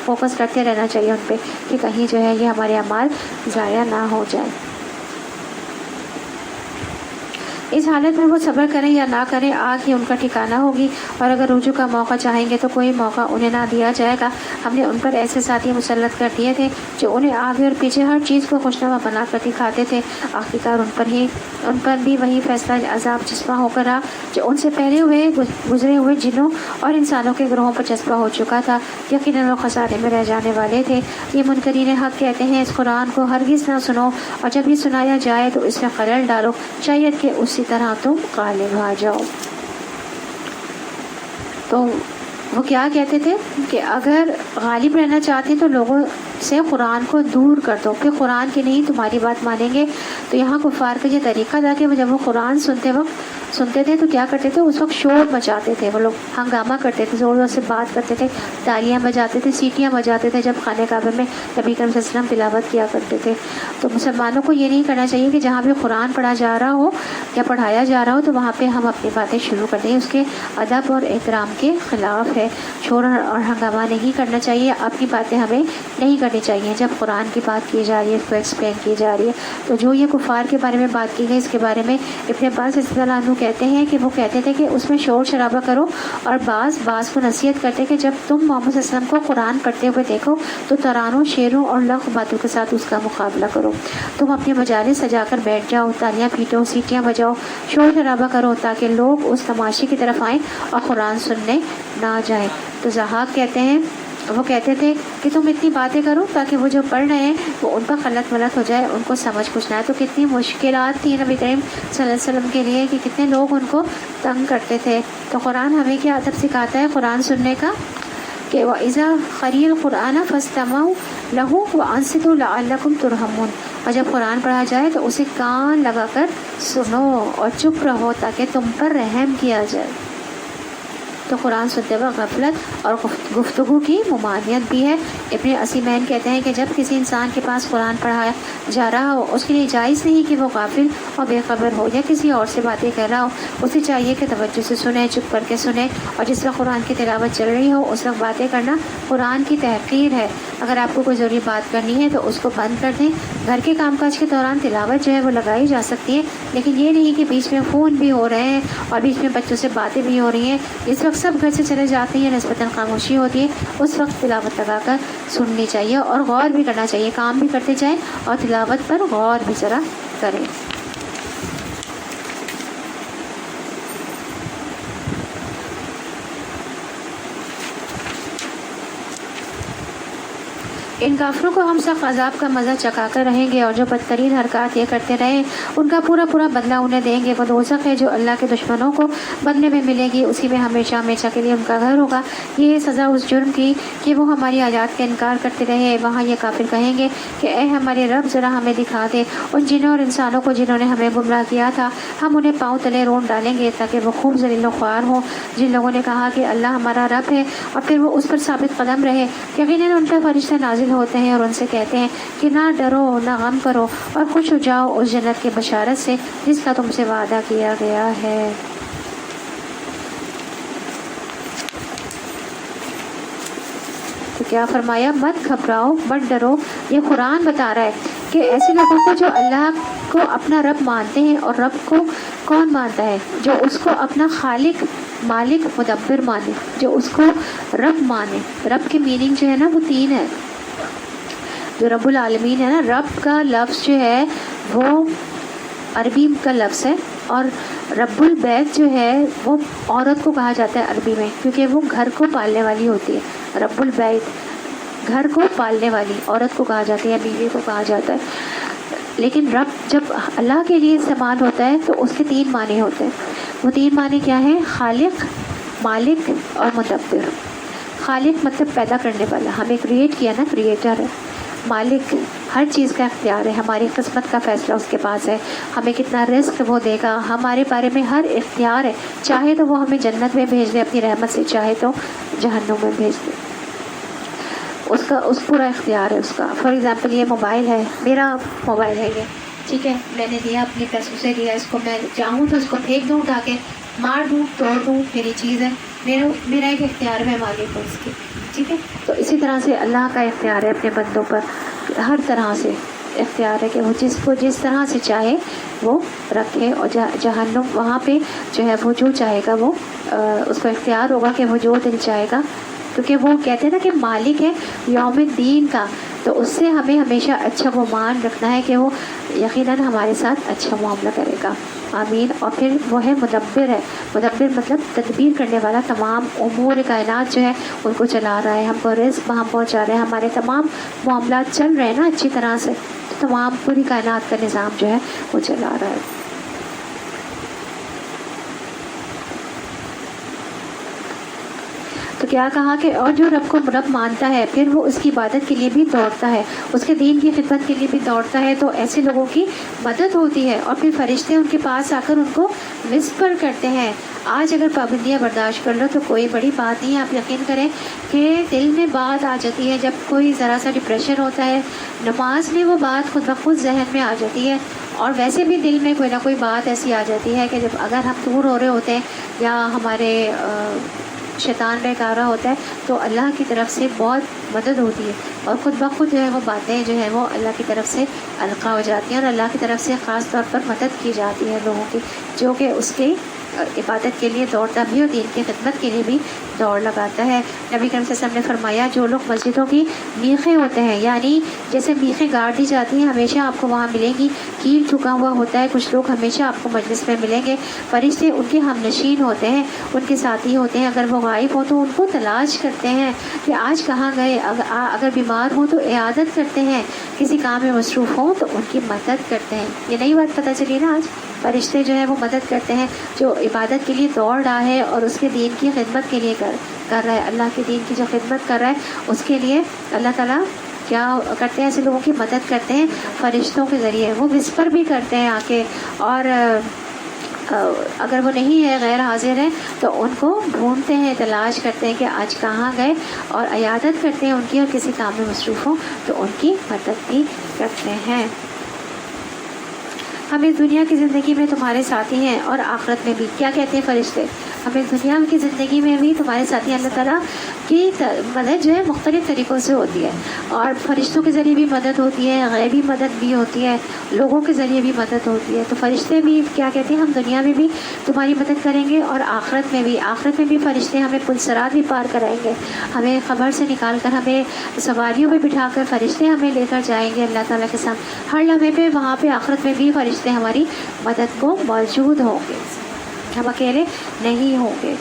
فوکس کرتے رہنا چاہیے ان پہ کہ کہیں جو ہے یہ ہمارے اعمال ضائع نہ ہو جائے. اس حالت میں وہ صبر کریں یا نہ کریں آگ ہی ان کا ٹھکانہ ہوگی، اور اگر رجوع کا موقع چاہیں گے تو کوئی موقع انہیں نہ دیا جائے گا. ہم نے ان پر ایسے ساتھی مسلط کر دیے تھے جو انہیں آگے اور پیچھے ہر چیز کو خوشنما بنا کر دکھاتے تھے. آخرکار ان پر بھی وہی فیصلہ عذاب چسپاں ہو کر رہا جو ان سے پہلے گزرے ہوئے جنوں اور انسانوں کے گروہوں پر چسپاں ہو چکا تھا. یقیناً وہ خسارے میں رہ جانے والے تھے. یہ منکرین حق کہتے ہیں اس قرآن کو ہرگز نہ سنو، اور جب یہ سنایا جائے تو اس میں خلل ڈالو، شاید کہ اسی طرح تم غالب آ جاؤ. تو وہ کیا کہتے تھے کہ اگر غالب رہنا چاہتے ہیں تو لوگوں سے قرآن کو دور کر دو، پھر قرآن کی نہیں تمہاری بات مانیں گے. تو یہاں کفار کا یہ طریقہ تھا کہ جب وہ قرآن سنتے تھے تو کیا کرتے تھے، اس وقت شور مچاتے تھے، وہ لوگ ہنگامہ کرتے تھے، زور زور سے بات کرتے تھے، تالیاں بجاتے تھے، سیٹیاں بجاتے تھے جب خانہ کعبہ میں نبی کریم صلی اللہ علیہ وسلم تلاوت کیا کرتے تھے. تو مسلمانوں کو یہ نہیں کرنا چاہیے کہ جہاں بھی قرآن پڑھا جا رہا ہو یا پڑھایا جا رہا ہو تو وہاں پہ ہم اپنی باتیں شروع کر دیں. اس کے ادب اور احترام کے خلاف ہے. شور اور ہنگامہ نہیں کرنا چاہیے، اپنی باتیں ہمیں نہیں کرنی چاہیے. جب قرآن کی بات کی جا رہی ہے، اس کو ایکسپلین کی جا رہی ہے، تو جو یہ کفار کے بارے میں بات کی گئی اس کے بارے میں ابن عباس رضی اللہ عنہ کہتے ہیں کہ وہ کہتے تھے کہ اس میں شور شرابہ کرو، اور بعض کو نصیحت کرتے کہ جب تم محمد صلی اللہ علیہ وسلم کو قرآن پڑھتے ہوئے دیکھو تو ترانوں، شعروں اور لغو باتوں کے ساتھ اس کا مقابلہ کرو. تم اپنے مجالس سجا کر بیٹھ جاؤ، تالیاں پیٹو، سیٹیاں بجاؤ، شور شرابہ کرو تاکہ لوگ اس تماشے کی طرف آئیں اور قرآن سننے نہ جائیں. تو ضحاک کہتے ہیں وہ کہتے تھے کہ تم اتنی باتیں کرو تاکہ وہ جو پڑھ رہے ہیں وہ ان کا غلط غلط ہو جائے، ان کو سمجھ کچھ نہ آئے. تو کتنی مشکلات تھی نبی کریم صلی اللہ علیہ وسلم کے لیے کہ کتنے لوگ ان کو تنگ کرتے تھے. تو قرآن ہمیں کیا ادب سکھاتا ہے قرآن سننے کا کہ وَإِذَا قُرِئَ الْقُرْآنُ فَاسْتَمِعُوا لَهُ وَأَنصِتُوا لَعَلَّكُمْ تُرْحَمُونَ. اور جب قرآن پڑھا جائے تو اسے کان لگا کر سنو اور چپ رہو تاکہ تم پر رحم کیا جائے. تو قرآن سنتے وقت غفلت اور گفتگو کی ممانعت بھی ہے. ابن عثیمین کہتے ہیں کہ جب کسی انسان کے پاس قرآن پڑھایا جا رہا ہو اس کے لیے جائز نہیں کہ وہ غافل اور بے خبر ہو یا کسی اور سے باتیں کر رہا ہو. اسے چاہیے کہ توجہ سے سنے، چپ کر کے سنے، اور جس وقت قرآن کی تلاوت چل رہی ہو اس وقت باتیں کرنا قرآن کی تحقیر ہے. اگر آپ کو کوئی ضروری بات کرنی ہے تو اس کو بند کر دیں. گھر کے کام کاج کے دوران تلاوت جو ہے وہ لگائی جا سکتی ہے، لیکن یہ نہیں کہ بیچ میں فون بھی ہو رہے ہیں اور بیچ میں بچوں سے باتیں بھی ہو رہی ہیں. اس وقت سب گھر سے چلے جاتے ہیں، نسبتاً خاموشی ہوتی ہے، اس وقت تلاوت لگا کر سننی چاہیے اور غور بھی کرنا چاہیے. کام بھی کرتے جائیں اور تلاوت پر غور بھی ذرا کریں. ان کافروں کو ہم سخت عذاب کا مزہ چکھا کر رہیں گے، اور جو بدترین حرکات یہ کرتے رہے ان کا پورا پورا بدلہ انہیں دیں گے. وہ دوزخ ہے جو اللہ کے دشمنوں کو بدلے میں ملے گی، اسی میں ہمیشہ ہمیشہ کے لیے ان کا گھر ہوگا. یہ ہے سزا اس جرم کی کہ وہ ہماری آیات کا انکار کرتے رہے. وہاں یہ کافر کہیں گے کہ اے ہمارے رب ذرا ہمیں دکھا دے ان جنوں اور انسانوں کو جنہوں نے ہمیں گمراہ کیا تھا. ہم انہیں پاؤں تلے رون ڈالیں گے تاکہ وہ خوب ذلیل و خوار ہوں. جن لوگوں نے کہا کہ اللہ ہمارا رب ہے اور پھر وہ اس پر ثابت قدم رہے، یقیناً ان پر فرشتہ نازل ہوتے ہیں اور ان سے کہتے ہیں کہ نہ ڈرو نہ غم کرو اور خوش ہو جاؤ اس جنت کی بشارت سے جس کا تم سے وعدہ کیا گیا ہے. تو کیا فرمایا؟ مت گھبراؤ مت ڈرو. یہ قرآن بتا رہا ہے کہ ایسے لوگوں کو جو اللہ کو اپنا رب مانتے ہیں، اور رب کو کون مانتا ہے؟ جو اس کو اپنا خالق مالک مدبر مانے، جو اس کو رب مانے. رب کی میننگ جو ہے نا وہ 3 ہے. جو رب العالمین ہے نا، رب کا لفظ جو ہے وہ عربی کا لفظ ہے، اور رب البیت جو ہے وہ عورت کو کہا جاتا ہے عربی میں، کیونکہ وہ گھر کو پالنے والی ہوتی ہے. رب البیت گھر کو پالنے والی عورت کو کہا جاتا ہے یا بیوی کو کہا جاتا ہے. لیکن رب جب اللہ کے لیے استعمال ہوتا ہے تو اس کے 3 معنی ہوتے ہیں. وہ 3 معنی کیا ہیں؟ خالق، مالک اور مدبر. خالق مطلب پیدا کرنے والا، ہمیں کریٹ کیا نا، کریٹر ہے. مالک ہر چیز کا اختیار ہے، ہماری قسمت کا فیصلہ اس کے پاس ہے، ہمیں کتنا رزق وہ دے گا، ہمارے بارے میں ہر اختیار ہے. چاہے تو وہ ہمیں جنت میں بھیج دے اپنی رحمت سے، چاہے تو جہنم میں بھیج دے. اس پورا اختیار ہے اس کا. فار ایگزامپل یہ موبائل ہے، میرا موبائل ہے یہ، ٹھیک ہے، میں نے دیا اپنے پیسوں سے دیا. اس کو میں چاہوں تو اس کو پھینک دوں، اٹھا کے مار دوں، توڑ دوں، میری چیز ہے، میرا ایک اختیار ہے مالک کو اس کی. ٹھیک ہے، تو اسی طرح سے اللہ کا اختیار ہے اپنے بندوں پر، ہر طرح سے اختیار ہے کہ وہ جس کو جس طرح سے چاہے وہ رکھے. اور جہنم وہاں پہ جو ہے وہ جو چاہے گا وہ اس کو اختیار ہوگا کہ وہ جو دل چاہے گا، کیونکہ وہ کہتے ہیں نا کہ مالک ہے یوم الدین کا. تو اس سے ہمیں ہمیشہ اچھا گمان رکھنا ہے کہ وہ یقیناً ہمارے ساتھ اچھا معاملہ کرے گا. آمین. اور پھر وہ ہے مدبر ہے. مدبر مطلب تدبیر کرنے والا، تمام امور کائنات جو ہے ان کو چلا رہا ہے، ہم کو رزق ہم پہنچا رہے ہیں، ہمارے تمام معاملات چل رہے ہیں نا اچھی طرح سے، تو تمام پوری کائنات کا نظام جو ہے وہ چلا رہا ہے. تو کیا کہا کہ اور جو رب کو رب مانتا ہے پھر وہ اس کی عبادت کے لیے بھی دوڑتا ہے، اس کے دین کی خدمت کے لیے بھی دوڑتا ہے، تو ایسے لوگوں کی مدد ہوتی ہے. اور پھر فرشتے ان کے پاس آ کر ان کو وسپر کرتے ہیں. آج اگر پابندیاں برداشت کر لو تو کوئی بڑی بات نہیں ہے. آپ یقین کریں کہ دل میں بات آ جاتی ہے جب کوئی ذرا سا ڈپریشن ہوتا ہے، نماز میں وہ بات خود بخود ذہن میں آ جاتی ہے. اور ویسے بھی دل میں کوئی نہ کوئی بات ایسی آ جاتی ہے کہ جب اگر ہم دور ہو رہے ہوتے ہیں یا ہمارے شیطان بہکارا ہوتا ہے تو اللہ کی طرف سے بہت مدد ہوتی ہے، اور خود بخود جو ہے وہ باتیں جو ہے وہ اللہ کی طرف سے القاء ہو جاتی ہیں، اور اللہ کی طرف سے خاص طور پر مدد کی جاتی ہے لوگوں کی جو کہ اس کے عبادت کے لیے دوڑتا بھی اور دین کی خدمت کے لیے بھی دوڑ لگاتا ہے۔ نبی کریم صلی اللہ علیہ وسلم نے فرمایا جو لوگ مسجدوں کی میخیں ہوتے ہیں، یعنی جیسے میخیں گاڑ دی جاتی ہیں، ہمیشہ آپ کو وہاں ملیں گی، کیل جھکا ہوا ہوتا ہے، کچھ لوگ ہمیشہ آپ کو مجلس میں ملیں گے، فرشتے ان کے ہم نشین ہوتے ہیں، ان کے ساتھی ہوتے ہیں، اگر وہ غائب ہو تو ان کو تلاش کرتے ہیں کہ آج کہاں گئے، اگر بیمار ہو تو عیادت کرتے ہیں، کسی کام میں مصروف ہوں تو ان کی مدد کرتے ہیں۔ یہ نئی بات پتہ چلی نا، آج فرشتے جو ہیں وہ مدد کرتے ہیں، جو عبادت کے لیے دوڑ رہا ہے اور اس کے دین کی خدمت کے لیے کر رہا ہے، اللہ کے دین کی جو خدمت کر رہا ہے اس کے لیے اللہ تعالیٰ کیا کرتے ہیں، ایسے لوگوں کی مدد کرتے ہیں فرشتوں کے ذریعے۔ وہ وسپر بھی کرتے ہیں آ کے، اور اگر وہ نہیں ہے، غیر حاضر ہیں، تو ان کو ڈھونڈتے ہیں، تلاش کرتے ہیں کہ آج کہاں گئے، اور عیادت کرتے ہیں ان کی، اور کسی کام میں مصروف ہوں تو ان کی مدد بھی کرتے ہیں۔ ہم اس دنیا کی زندگی میں تمہارے ساتھی ہیں اور آخرت میں بھی۔ کیا کہتے ہیں فرشتے؟ ہمیں دنیا کی زندگی میں بھی تمہارے ساتھی، اللہ تعالیٰ کی مدد جو ہے مختلف طریقوں سے ہوتی ہے، اور فرشتوں کے ذریعے بھی مدد ہوتی ہے، غیبی مدد بھی ہوتی ہے، لوگوں کے ذریعے بھی مدد ہوتی ہے۔ تو فرشتے بھی کیا کہتے ہیں، ہم دنیا میں بھی تمہاری مدد کریں گے اور آخرت میں بھی۔ آخرت میں بھی فرشتے ہمیں پل صراط بھی پار کرائیں گے، ہمیں قبر سے نکال کر ہمیں سواریوں میں بٹھا کر فرشتے ہمیں لے کر جائیں گے اللہ تعالیٰ کے ساتھ ہر لمحے پہ۔ وہاں پہ آخرت میں بھی فرشتے ہماری مدد کو موجود ہوں گے، ہم اکیلے نہیں ہوں گے۔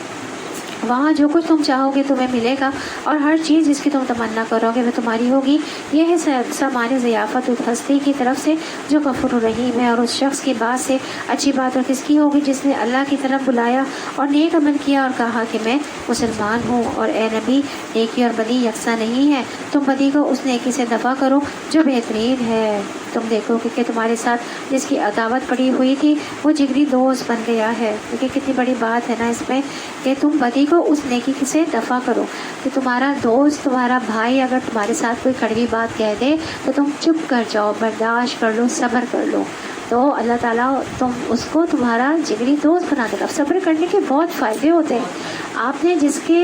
وہاں جو کچھ تم چاہو گے تمہیں ملے گا، اور ہر چیز جس کی تم تمنا کرو گے وہ تمہاری ہوگی۔ یہ ہے سامان ضیافت اس ہستی کی طرف سے جو غفور الرحیم ہے، اور اس شخص کی بات سے اچھی بات اور کس کی ہوگی جس نے اللہ کی طرف بلایا اور نیک عمل کیا اور کہا کہ میں مسلمان ہوں۔ اور اے نبی، نیکی اور بدی یکساں نہیں ہے، تم بدی کو اس نیکی سے دفع کرو جو بہترین ہے۔ تم دیکھو کہ تمہارے ساتھ جس کی عداوت پڑی ہوئی تھی وہ جگری دوست بن گیا ہے۔ دیکھیں کتنی بڑی بات ہے نا اس میں، کہ تم بدی کو اس نیکی سے دفع کرو، کہ تمہارا دوست، تمہارا بھائی اگر تمہارے ساتھ کوئی کڑوی بات کہہ دے تو تم چپ کر جاؤ، برداشت کر لو، صبر کر لو، تو اللہ تعالیٰ تم اس کو تمہارا جگری دوست بنا دے گا۔ صبر کرنے کے بہت فائدے ہوتے ہیں۔ آپ نے جس کے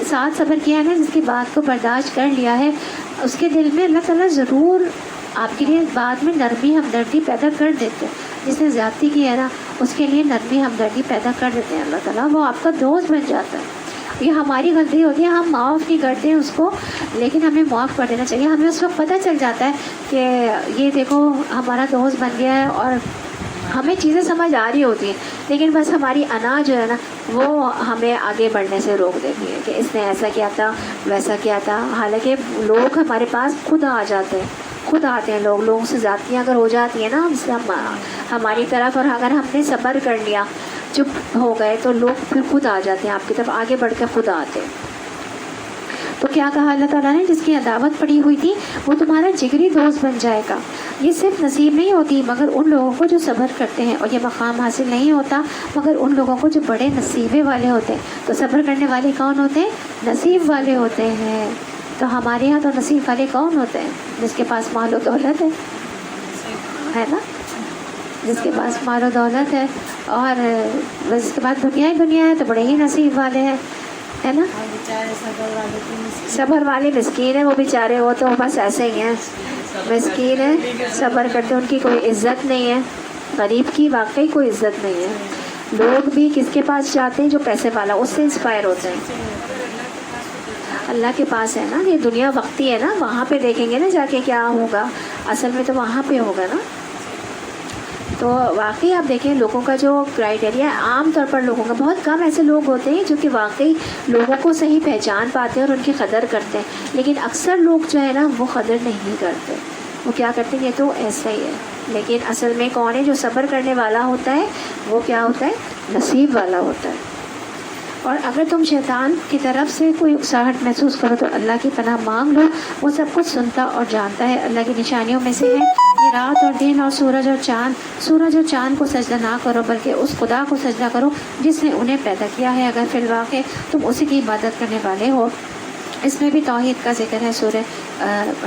ساتھ صبر کیا ہے نا، جس کی بات کو برداشت کر لیا ہے، اس کے دل میں اللہ تعالیٰ ضرور آپ کے لیے بعد میں نرمی ہمدردی پیدا کر دیتے ہیں۔ جس نے زیادتی کی ہے نا، اس کے لیے نرمی ہمدردی پیدا کر دیتے ہیں اللہ تعالیٰ، وہ آپ کا دوست بن جاتا ہے۔ یہ ہماری غلطی ہوتی ہے، ہم معاف نہیں کرتے ہیں اس کو، لیکن ہمیں معاف کر دینا چاہیے۔ ہمیں اس وقت پتہ چل جاتا ہے کہ یہ دیکھو ہمارا دوست بن گیا ہے، اور ہمیں چیزیں سمجھ آ رہی ہوتی ہیں، لیکن بس ہماری انا جو ہے نا وہ ہمیں آگے بڑھنے سے روک دیتی ہے کہ اس نے ایسا کیا تھا، ویسا کیا تھا۔ حالانکہ لوگ ہمارے پاس خود آ جاتے ہیں، خود آتے ہیں لوگوں سے زیادتیاں اگر ہو جاتی ہیں نا ہماری طرف، اور اگر ہم نے صبر کر لیا، چپ ہو گئے، تو لوگ پھر خود آ جاتے ہیں آپ کی طرف، آگے بڑھ کے خود آتے ہیں۔ تو کیا کہا اللہ تعالیٰ نے، جس کی عداوت پڑی ہوئی تھی وہ تمہارا جگری دوست بن جائے گا۔ یہ صرف نصیب نہیں ہوتی مگر ان لوگوں کو جو صبر کرتے ہیں، اور یہ مقام حاصل نہیں ہوتا مگر ان لوگوں کو جو بڑے نصیبے والے ہوتے ہیں۔ تو صبر کرنے والے کون ہوتے ہیں؟ نصیب والے ہوتے ہیں۔ تو ہمارے یہاں تو نصیب والے کون ہوتے ہیں؟ جس کے پاس مال و دولت ہے نا، جس کے پاس مال و دولت ہے، اور اس کے بعد دنیا ہی دنیا ہے، تو بڑے ہی نصیب والے ہیں، ہے نا۔ صبر والے مسکین ہیں وہ بیچارے، وہ تو بس ایسے ہی ہیں، مسکین ہیں، صبر کرتے، ان کی کوئی عزت نہیں ہے۔ غریب کی واقعی کوئی عزت نہیں ہے۔ لوگ بھی کس کے پاس جاتے ہیں؟ جو پیسے والا، اس سے انسپائر ہوتے ہیں۔ اللہ کے پاس ہے نا، یہ دنیا وقتی ہے نا، وہاں پہ دیکھیں گے نا جا کے کیا ہوگا، اصل میں تو وہاں پہ ہوگا نا۔ تو واقعی آپ دیکھیں لوگوں کا جو کرائٹیریا ہے، عام طور پر لوگوں کا، بہت کم ایسے لوگ ہوتے ہیں جو کہ واقعی لوگوں کو صحیح پہچان پاتے ہیں اور ان کی قدر کرتے ہیں، لیکن اکثر لوگ جو ہے نا وہ قدر نہیں کرتے، وہ کیا کرتے ہیں، یہ تو ایسا ہی ہے۔ لیکن اصل میں کون ہے جو صبر کرنے والا ہوتا ہے؟ وہ کیا ہوتا ہے؟ نصیب والا ہوتا ہے۔ اور اگر تم شیطان کی طرف سے کوئی اکساہٹ محسوس کرو تو اللہ کی پناہ مانگ لو، وہ سب کچھ سنتا اور جانتا ہے۔ اللہ کی نشانیوں میں سے ہے یہ رات اور دن اور سورج اور چاند۔ سورج اور چاند کو سجدہ نہ کرو بلکہ اس خدا کو سجدہ کرو جس نے انہیں پیدا کیا ہے، اگر فی الواقع تم اسی کی عبادت کرنے والے ہو۔ اس میں بھی توحید کا ذکر ہے سورہ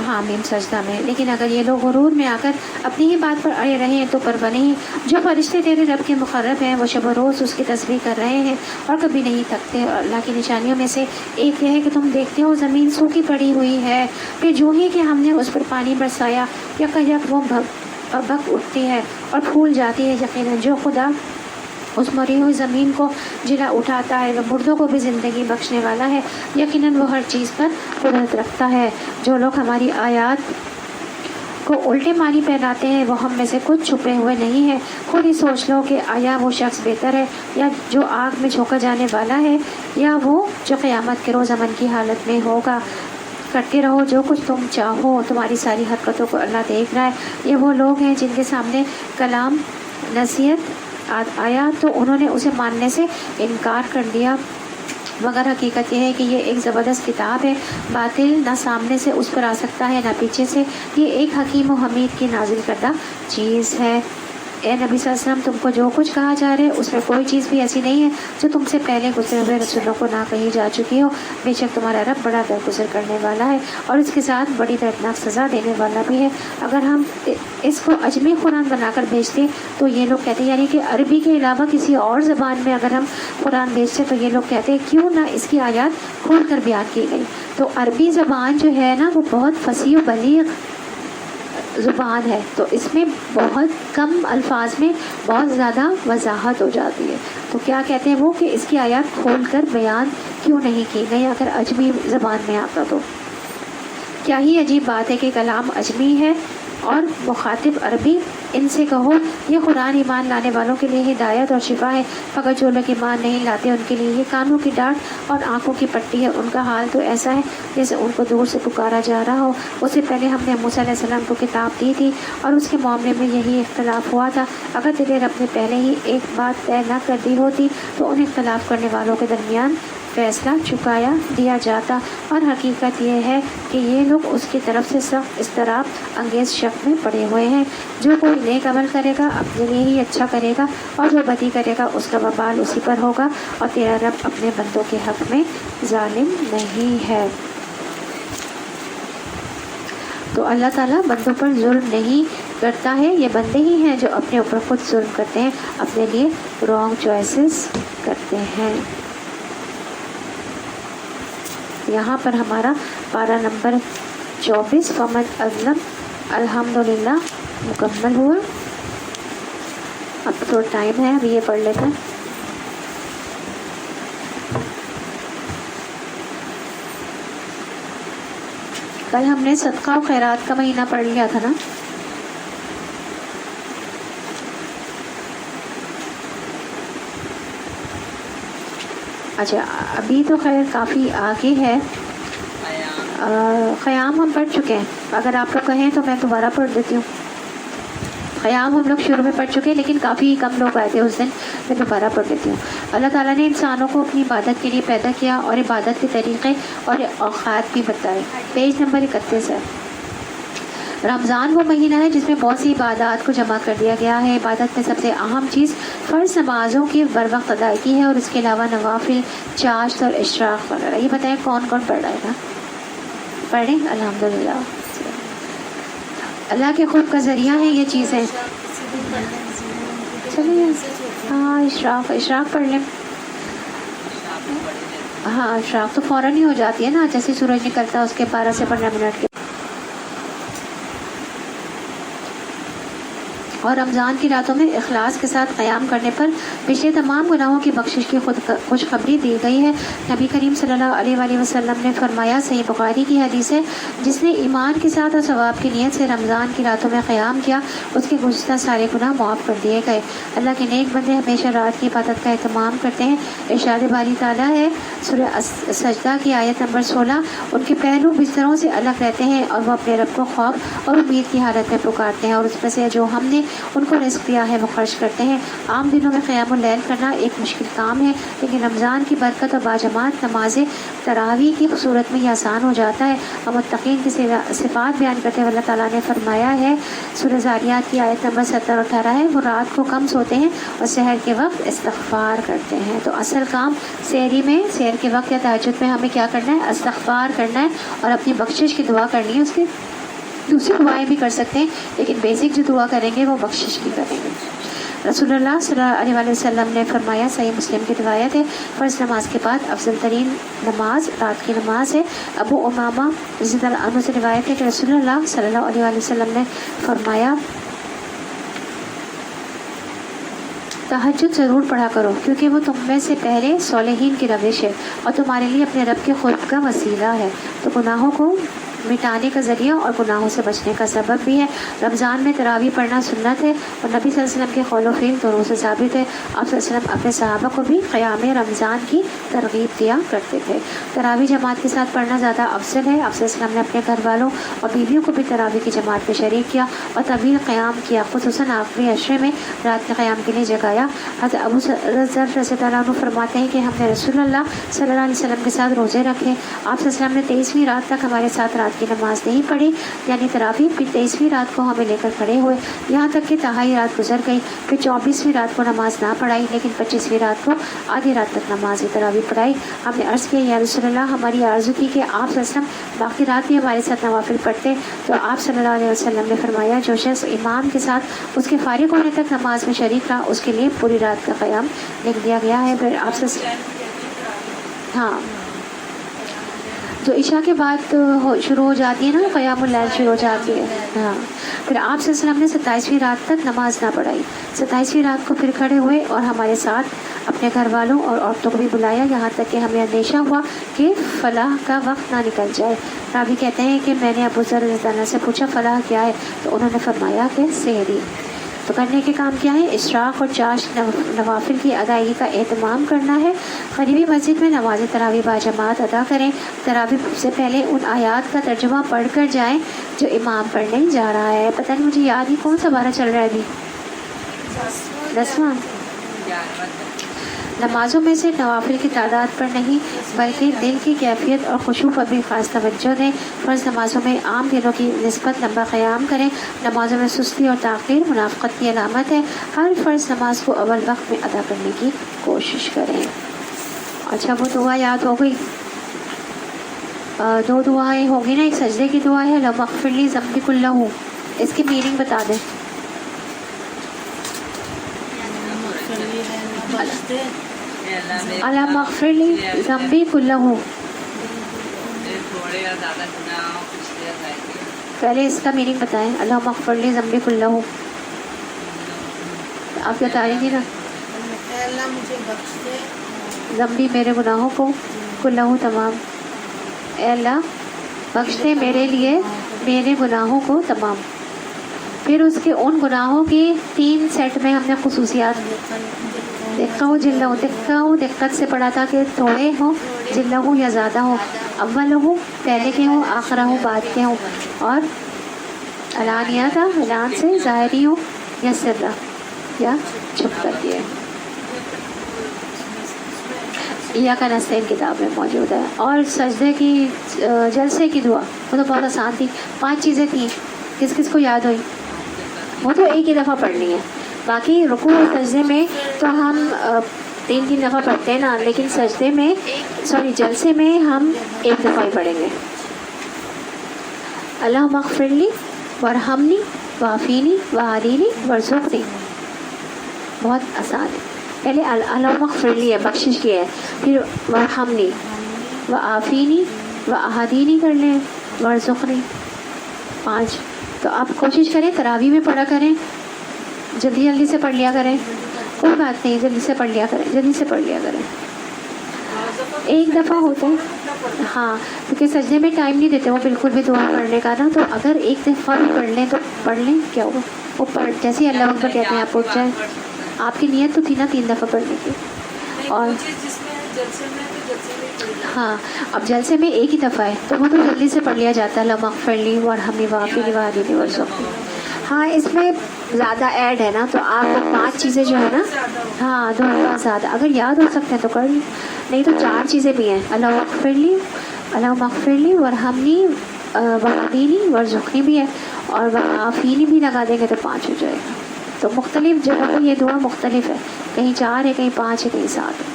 حامیم سجدہ میں۔ لیکن اگر یہ لوگ غرور میں آ کر اپنی ہی بات پر اڑے رہے ہیں تو پرواہ نہیں، جو فرشتے تیرے رب کے مقرب ہیں وہ شب و روز اس کی تسبیح کر رہے ہیں اور کبھی نہیں تھکتے۔ اور اللہ کی نشانیوں میں سے ایک یہ ہے کہ تم دیکھتے ہو زمین سوکھی پڑی ہوئی ہے، پھر جو ہی کہ ہم نے اس پر پانی برسایا یک یک وہ بھگ اٹھتی ہے اور پھول جاتی ہے۔ یقیناً جو خدا اس مری ہوئی زمین کو جلا اٹھاتا ہے، وہ مردوں کو بھی زندگی بخشنے والا ہے، یقیناً وہ ہر چیز پر قدرت رکھتا ہے۔ جو لوگ ہماری آیات کو الٹے معنی پہناتے ہیں وہ ہم میں سے کچھ چھپے ہوئے نہیں ہیں۔ خود ہی سوچ لو کہ آیا وہ شخص بہتر ہے یا جو آگ میں جھونکا جانے والا ہے، یا وہ جو قیامت کے روز امن کی حالت میں ہوگا۔ کرتے رہو جو کچھ تم چاہو، تمہاری ساری حرکتوں کو اللہ دیکھ رہا ہے۔ یہ وہ لوگ ہیں جن کے سامنے کلام نصیحت آیا تو انہوں نے اسے ماننے سے انکار کر دیا، مگر حقیقت یہ ہے کہ یہ ایک زبردست کتاب ہے، باطل نہ سامنے سے اس پر آ سکتا ہے نہ پیچھے سے، یہ ایک حکیم و حمید کی نازل کردہ چیز ہے۔ اے نبی صلی اللہ علیہ وسلم، تم کو جو کچھ کہا جا رہا ہے اس میں کوئی چیز بھی ایسی نہیں ہے جو تم سے پہلے گزرے ہوئے رسولوں کو نہ کہی جا چکی ہو۔ بے شک تمہارا رب بڑا درگزر کرنے والا ہے اور اس کے ساتھ بڑی دردناک سزا دینے والا بھی ہے۔ اگر ہم اس کو اجمی قرآن بنا کر بھیجتے تو یہ لوگ کہتے ہیں، یعنی کہ عربی کے علاوہ کسی اور زبان میں اگر ہم قرآن بھیجتے تو یہ لوگ کہتے ہیں کیوں نہ اس کی آیات کھول کر بیان کی گئی۔ تو عربی زبان جو ہے نا وہ بہت فصیح و بلیغ زبان ہے، تو اس میں بہت کم الفاظ میں بہت زیادہ وضاحت ہو جاتی ہے۔ تو کیا کہتے ہیں وہ کہ اس کی آیات کھول کر بیان کیوں نہیں کی گئی اگر اجمی زبان میں آتا تو۔ کیا ہی عجیب بات ہے کہ کلام اجمی ہے اور مخاطب عربی۔ ان سے کہو یہ قرآن ایمان لانے والوں کے لیے ہدایت اور شفا ہے، مگر جو لوگ ایمان نہیں لاتے ان کے لیے یہ کانوں کی ڈانٹ اور آنکھوں کی پٹی ہے۔ ان کا حال تو ایسا ہے جیسے ان کو دور سے پکارا جا رہا ہو۔ اس سے پہلے ہم نے موسیٰ علیہ السلام کو کتاب دی تھی اور اس کے معاملے میں یہی اختلاف ہوا تھا۔ اگر تیرے رب نے پہلے ہی ایک بات طے نہ کر دی ہوتی تو ان اختلاف کرنے والوں کے درمیان فیصلہ چکایا دیا جاتا، اور حقیقت یہ ہے کہ یہ لوگ اس کی طرف سے سخت اضطراب انگیز شک میں پڑے ہوئے ہیں۔ جو کوئی نیک عمل کرے گا اپنے لیے ہی اچھا کرے گا، اور جو بدی کرے گا اس کا وبال اسی پر ہوگا، اور تیرا رب اپنے بندوں کے حق میں ظالم نہیں ہے۔ تو اللہ تعالیٰ بندوں پر ظلم نہیں کرتا ہے، یہ بندے ہی ہیں جو اپنے اوپر خود ظلم کرتے ہیں، اپنے لیے رانگ چوائسز کرتے ہیں۔ یہاں پر ہمارا پارہ نمبر 24 فمن اظلم الحمدللہ مکمل ہوا۔ اب تو ٹائم ہے، اب یہ پڑھ لیتے ہیں۔ کل ہم نے صدقہ و خیرات کا مہینہ پڑھ لیا تھا نا۔ اچھا ابھی تو خیر کافی آگے ہے، قیام ہم پڑھ چکے ہیں، اگر آپ لوگ کہیں تو میں دوبارہ پڑھ دیتی ہوں۔ قیام ہم لوگ شروع میں پڑھ چکے ہیں لیکن کافی کم لوگ آئے تھے اس دن، میں دوبارہ پڑھ دیتی ہوں۔ اللہ تعالیٰ نے انسانوں کو اپنی عبادت کے لیے پیدا کیا اور عبادت کے طریقے اور اوقات بھی بتائے۔ پیج نمبر 31 ہے۔ رمضان وہ مہینہ ہے جس میں بہت سی عبادات کو جمع کر دیا گیا ہے۔ عبادت میں سب سے اہم چیز فرض نمازوں کی بر وقت ادائیگی ہے، اور اس کے علاوہ نوافل، چاشت اور اشراق وغیرہ۔ یہ بتائیں کون کون پڑھ رہا ہے؟ پڑھیں الحمدللہ۔ اللہ کے خوف کا ذریعہ ہے یہ چیزیں۔ چلیے ہاں اشراق پڑھ لیں۔ ہاں اشراق تو فوراً ہی ہو جاتی ہے نا، جیسے سورج نکلتا ہے اس کے 12 سے 15 منٹ کے۔ اور رمضان کی راتوں میں اخلاص کے ساتھ قیام کرنے پر پچھلے تمام گناہوں کی بخشش کی خوشخبری دی گئی ہے۔ نبی کریم صلی اللہ علیہ وآلہ وسلم نے فرمایا، صحیح بخاری کی حدیث ہے، جس نے ایمان کے ساتھ اور ثواب کی نیت سے رمضان کی راتوں میں قیام کیا اس کے گزشتہ سارے گناہ معاف کر دیے گئے۔ اللہ کے نیک بندے ہمیشہ رات کی عبادت کا اہتمام کرتے ہیں۔ ارشاد باری تعالیٰ ہے سورہ سجدہ کی آیت نمبر 16، ان کے پہلو بستروں سے الگ رہتے ہیں اور وہ اپنے رب کو خوف اور امید کی حالت میں پکارتے ہیں، اور اس میں سے جو ہم نے ان کو رزق دیا ہے وہ خرچ کرتے ہیں۔ عام دنوں میں قیام اللیل کرنا ایک مشکل کام ہے، لیکن رمضان کی برکت اور باجماعت نماز تراویح کی صورت میں یہ آسان ہو جاتا ہے۔ اور متقین کی صفات بیان کرتے ہوئے اللہ تعالیٰ نے فرمایا ہے، سورہ ذاریات کی آیت نمبر 17 اور 18 ہے، وہ رات کو کم سوتے ہیں اور سحر کے وقت استغفار کرتے ہیں۔ تو اصل کام سحر کے وقت یا تہجد میں ہمیں کیا کرنا ہے؟ استغفار کرنا ہے اور اپنی بخشش کی دعا کرنی ہے۔ اس کے دوسری دعائیں بھی کر سکتے ہیں لیکن بیسک جو دعا کریں گے وہ بخشش کی کریں گے۔ رسول اللہ صلی اللہ علیہ وآلہ وسلم نے فرمایا، صحیح مسلم کی روایت ہے، فرض نماز کے بعد افضل ترین نماز رات کی نماز ہے۔ ابو امامہ رضی اللہ عنہ سے روایت ہے کہ رسول اللہ صلی اللہ علیہ وآلہ وسلم نے فرمایا، تہجد ضرور پڑھا کرو کیونکہ وہ تم میں سے پہلے صالحین کی روش ہے اور تمہارے لیے اپنے رب کے قرب کا وسیلہ ہے، تو گناہوں کو مٹانے کا ذریعہ اور گناہوں سے بچنے کا سبب بھی ہے۔ رمضان میں تراویح پڑھنا سنت ہے اور نبی صلی اللہ علیہ وسلم کے قول و فعل دونوں سے ثابت ہے۔ آپ صلی اللہ علیہ وسلم اپنے صحابہ کو بھی قیام رمضان کی ترغیب دیا کرتے تھے۔ تراویح جماعت کے ساتھ پڑھنا زیادہ افضل ہے۔ آپ صلی اللہ علیہ وسلم نے اپنے گھر والوں اور بیویوں کو بھی تراویح کی جماعت میں شریک کیا اور طویل قیام کیا، خصوصاً آخری عشرے میں رات کے قیام کے لیے جگایا۔ حضرت ابو ذر رضی اللہ عنہ فرماتے ہیں کہ ہم نے رسول اللہ صلی اللہ علیہ وسلم کے ساتھ روزے رکھے، آپ صلی اللہ علیہ وسلم نے 23ویں رات تک ہمارے ساتھ رات کی نماز نہیں پڑھی، یعنی تراویح، پھر 23ویں رات کو ہمیں لے کر کھڑے ہوئے یہاں تک کہ تہائی رات گزر گئی، پھر 24ویں رات کو نماز نہ پڑھائی لیکن 25ویں رات کو آدھی رات تک نماز تراویح پڑھائی۔ ہم نے عرض کیا یا رسول اللہ، ہماری آرزو کی کہ آپ صلی اللہ علیہ وسلم باقی رات بھی ہمارے ساتھ نوافل پڑھتے، تو آپ صلی اللہ علیہ وسلم نے فرمایا جو شخص امام کے ساتھ اس کے فارغ ہونے تک نماز میں شریک رہا اس کے لیے پوری رات کا قیام لکھ دیا گیا ہے۔ پھر آپ سے ہاں جو عشاء کے بعد شروع ہو جاتی ہے نا، قیام اللیل شروع ہو جاتی ہے، ہاں پھر آپ صلی اللہ علیہ وسلم نے 27ویں رات تک نماز نہ پڑھائی، 27ویں رات کو پھر کھڑے ہوئے اور ہمارے ساتھ اپنے گھر والوں اور عورتوں کو بھی بلایا، یہاں تک کہ ہمیں اندیشہ ہوا کہ فلاح کا وقت نہ نکل جائے۔ راوی کہتے ہیں کہ میں نے ابو ذر رضی اللہ عنہ سے پوچھا فلاح کیا ہے، تو انہوں نے فرمایا کہ سحری۔ تو کرنے کے کام کیا ہے؟ اشراق اور چاشت نوافل کی ادائیگی کا اہتمام کرنا ہے۔ قریبی مسجد میں نماز تراویح باجماعت ادا کریں، تراویح سے پہلے ان آیات کا ترجمہ پڑھ کر جائیں جو امام پڑھنے جا رہا ہے۔ پتہ نہیں مجھے یاد نہیں کون سا بارہ چل رہا ہے ابھی، 10واں۔ نمازوں میں سے نوافل کی تعداد پر نہیں بلکہ دل کی کیفیت اور خشوع پر بھی خاص توجہ دیں۔ فرض نمازوں میں عام دنوں کی نسبت لمبا قیام کریں، نمازوں میں سستی اور تاخیر منافقت کی علامت ہے۔ ہر فرض نماز کو اول وقت میں ادا کرنے کی کوشش کریں۔ اچھا وہ دعا یاد ہو گئی، 2 دعائیں ہوگی نا، ایک سجدے کی دعا ہے اللہم اغفر لی ذنبی کلہ، اس کی میننگ بتا دیں۔ اللہم اغفر لی ذنبی کلہ، پہلے اس کا میننگ بتائیں، اللہم اغفر لی ذنبی کلہ، آپ بتا رہی تھی نا، اللہ مجھے بخش دے ذنبی میرے گناہوں کو، کلہ تمام، اے اللہ بخش دے میرے لیے میرے گناہوں کو تمام۔ پھر اس کے ان گناہوں کی 3 سیٹ میں ہم نے خصوصیات، دقہ ہو جلہ ہو، دقہ ہو دقت سے پڑھا تھا کہ تھوڑے ہوں، جلہ ہو یا زیادہ ہو، اول ہو پہلے کے ہوں، آخرہ ہو بعد کے ہوں، اور علانیہ تھا اعلان سے، ظاہری ہو یا سرہ یا چھپ کر دیے۔ ایاک نستعین کتاب میں موجود ہے۔ اور سجدے کی جلسے کی دعا وہ تو بہت آسان تھی، 5 چیزیں تھیں، کس کس کو یاد ہوئی؟ وہ تو ایک ہی دفعہ پڑھنی ہے، باقی رکوع اور سجدے میں تو ہم 3 دفعہ پڑھتے ہیں نا، لیکن سجدے میں جلسے میں ہم 1 دفعہ ہی پڑھیں گے۔ اللہم اغفر لی وارحمنی وعافینی وہدینی وارزقنی، بہت آسان ہے۔ پہلے اللہم اغفر لی ہے، بخشش کی ہے، پھر وارحمنی وعافینی وہدینی کر لیں، وارزقنی، 5۔ تو آپ کوشش کریں تراویح میں پڑھا کریں، جلدی جلدی سے پڑھ لیا کریں، کوئی بات نہیں، جلدی سے پڑھ لیا کریں، جلدی سے پڑھ لیا کریں، 1 دفعہ ہوتا ہے، ہاں کیونکہ سجدے میں ٹائم نہیں دیتے وہ بالکل بھی دعا پڑھنے کا نا، تو اگر 1 دفعہ بھی پڑھ لیں تو پڑھ لیں، کیا ہوگا، وہ پڑھ جیسے ہی اللہ اکبر کہتے ہیں آپ اٹھ جائیں۔ آپ کی نیت تو تھی نا 3 دفعہ پڑھنے کی، اور ہاں اب جلسے میں 1 ہی دفعہ ہے تو وہ تو جلدی سے پڑھ لیا جاتا ہے، اللہم اغفر لی وارحمنی وعافینی وہدینی وارزقنی۔ ہاں اس میں زیادہ ایڈ ہے نا، تو آپ 5 چیزیں جو ہے نا، ہاں 2 بار زیادہ اگر یاد ہو سکتے ہیں تو کر لیں، نہیں تو 4 چیزیں بھی ہیں، اللہم اغفر لی وارحمنی وہدینی وارزقنی بھی ہے، اور وعافینی بھی لگا دیں گے تو 5 ہو جائے گا۔ تو مختلف جگہ پہ یہ دعا مختلف ہے، کہیں 4 ہے، کہیں 5 ہے، کہیں 7 ہے۔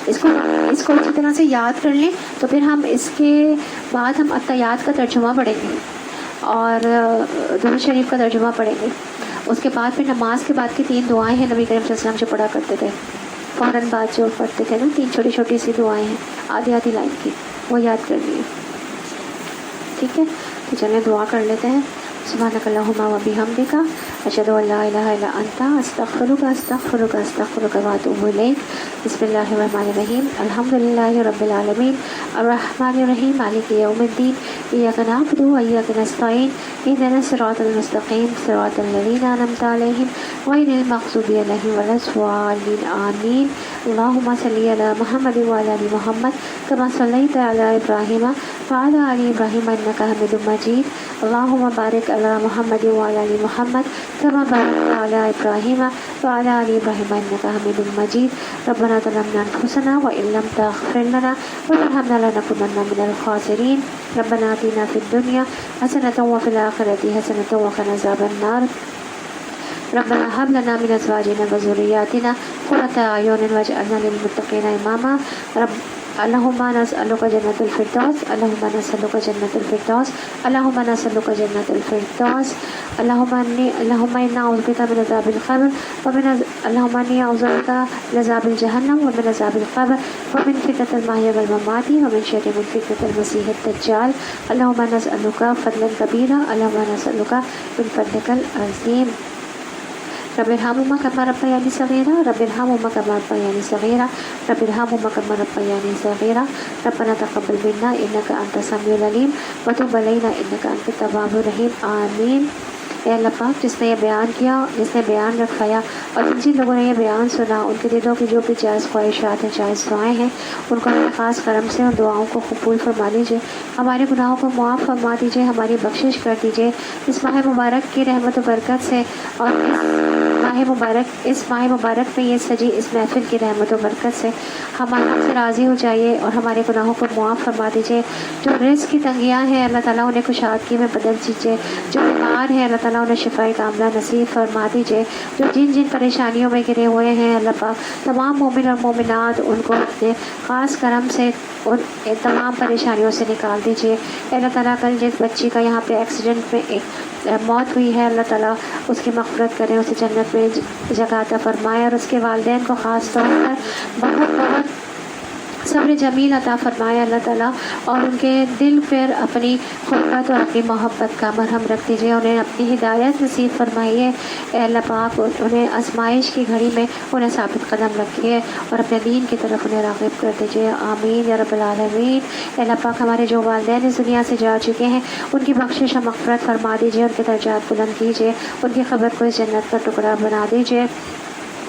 اس کو اسی طرح سے یاد کر لیں، تو پھر ہم اس کے بعد ہم التحیات کا ترجمہ پڑھیں گے اور درود شریف کا ترجمہ پڑھیں گے۔ اس کے بعد پھر نماز کے بعد کی 3 دعائیں ہیں نبی کریم صلی اللہ علیہ وسلم جو پڑھا کرتے تھے، فوراً بعد جو پڑھتے تھے نا، 3 چھوٹی چھوٹی سی دعائیں ہیں آدھی لائن کی، وہ یاد کر لیے، ٹھیک ہے؟ تو چلیں دعا کر لیتے ہیں۔ سبحانك اللهم وبحمدك أشهد أن لا إله إلا أنت أستغفرك وأتوب إليك. بسم الله الرحمن الرحيم. الحمد لله رب العالمين الرحمن الرحيم مالك يوم الدين إياك نعبد وإياك نستعين اهدنا الصراط المستقيم صراط الذين أنعمت عليهم غير المغضوب عليهم ولا الضالين آمين. اللهم صل على محمد وعلى آل محمد كما صليت على إبراهيم وعلى آل إبراهيم إنك حميد مجيد. اللهم بارك على محمد وعلى آل محمد كما باركت على إبراهيم وعلى آل إبراهيم إنك حميد مجيد. ربنا ظلمنا أنفسنا وإن لم تغفر لنا وترحمنا لنكونن من الخاسرين. ربنا آتنا في الدنيا حسنة وفي الآخرة حسنة وقنا عذاب النار. ربنا هب لنا من أزواجنا وذرياتنا قرة أعين واجعلنا للمتقين إماما. اللهم نسألك جنة الفردوس اللهم نسألك جنة الفردوس اللهم نسألك جنة الفردوس. اللهم إنا أعوذ بك من عذاب القبر اللهم إني أعوذ بك من عذاب جهنم ومن عذاب القبر ومن فتنة المحيا والممات ومن شر من فتنة المسيح الدجال. اللهم نسألك فضلا كبيرا اللهم نسألك من فضلك العظيم. رب ارحمهما كما ربياني صغيرا رب ارحمهما كما ربياني صغيرا رب ارحمهما كما ربياني صغيرا. ربنا تقبل منا إنك أنت السميع العليم وتب علينا إنك أنت التواب الرحيم آمين. اے اللہ پاک جس نے یہ بیان کیا جس نے بیان رکھایا اور جن لوگوں نے یہ بیان سنا ان کے دلوں کی جو بھی جائز خواہشات ہیں جائز دعائیں ہیں ان کو اپنے خاص کرم سے ان دعاؤں کو قبول فرما لیجیے. ہمارے گناہوں کو معاف فرما دیجیے ہماری بخشش کر دیجیے. اس ماہ مبارک کی رحمت و برکت سے اور اس ماہ مبارک میں یہ سجی اس محفل کی رحمت و برکت سے ہمارے سے راضی ہو جائیے اور ہمارے گناہوں کو معاف فرما دیجیے. جو رزق کی تنگیاں ہیں اللہ تعالیٰ انہیں کشادگی میں بدل دیجیے. جو بیمار ہیں اللہ تعالیٰ انہیں شفاء کاملہ نصیب فرما دیجیے. جو جن پریشانیوں میں گرے ہوئے ہیں اللہ پاک تمام مومن اور مومنات ان کو اپنے خاص کرم سے ان تمام پریشانیوں سے نکال دیجیے. اللہ تعالیٰ کل جس بچی کا یہاں پہ ایکسیڈنٹ میں ایک موت ہوئی ہے اللہ تعالیٰ اس کی مغفرت کریں اسے جنت میں جگہ عطا فرمائے اور اس کے والدین کو خاص طور پر بہت بہت صبر جمیل عطا فرمائے اللہ تعالیٰ اور ان کے دل پر اپنی خلقت اور اپنی محبت کا مرہم رکھ دیجیے. انہیں اپنی ہدایت نصیب فرمائیے اے اللہ پاک. انہیں آزمائش کی گھڑی میں انہیں ثابت قدم رکھیے اور اپنے دین کی طرف انہیں راغب کر دیجیے. آمین یا رب العالمین. اے اللہ پاک ہمارے جو والدین اس دنیا سے جا چکے ہیں ان کی بخشش اور مغفرت فرما دیجیے. ان کے درجات بلند کیجیے. ان کی خبر کو اس جنت کا ٹکڑا بنا دیجیے.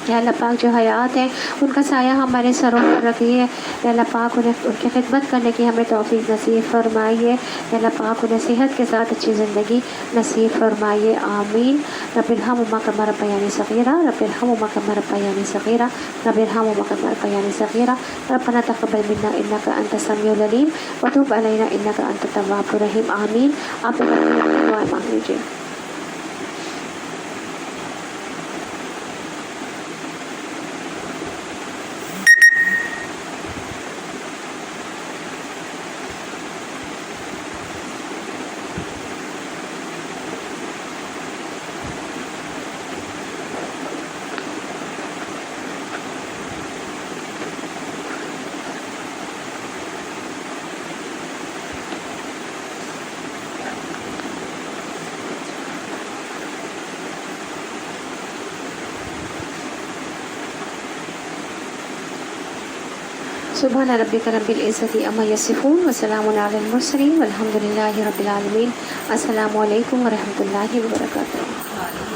یا اللہ پاک جو حیات ہیں ان کا سایہ ہمارے سروں پر رکھیے. یا اللہ پاک انہیں ان کی خدمت کرنے کی ہمیں توفیق نصیب فرمائیے. یا اللہ پاک انہیں صحت کے ساتھ اچھی زندگی نصیب فرمائیے. آمین. رب ارحمہما کما ربیانی صغیرا رب ارحمہما کما ربیانی صغیرا رب ارحمہما کما ربیانی صغیرا. ربنا تقبل منا انک انت السمیع العلیم وتب علینا انک انت التواب الرحیم. آمین. آپ دعائیں مانگ لیجیے. سبحان ربک رب العزت عما یصفون وسلام علی المرسلین والحمد للہ رب العالمین. السلام علیکم ورحمۃ اللہ وبرکاتہ.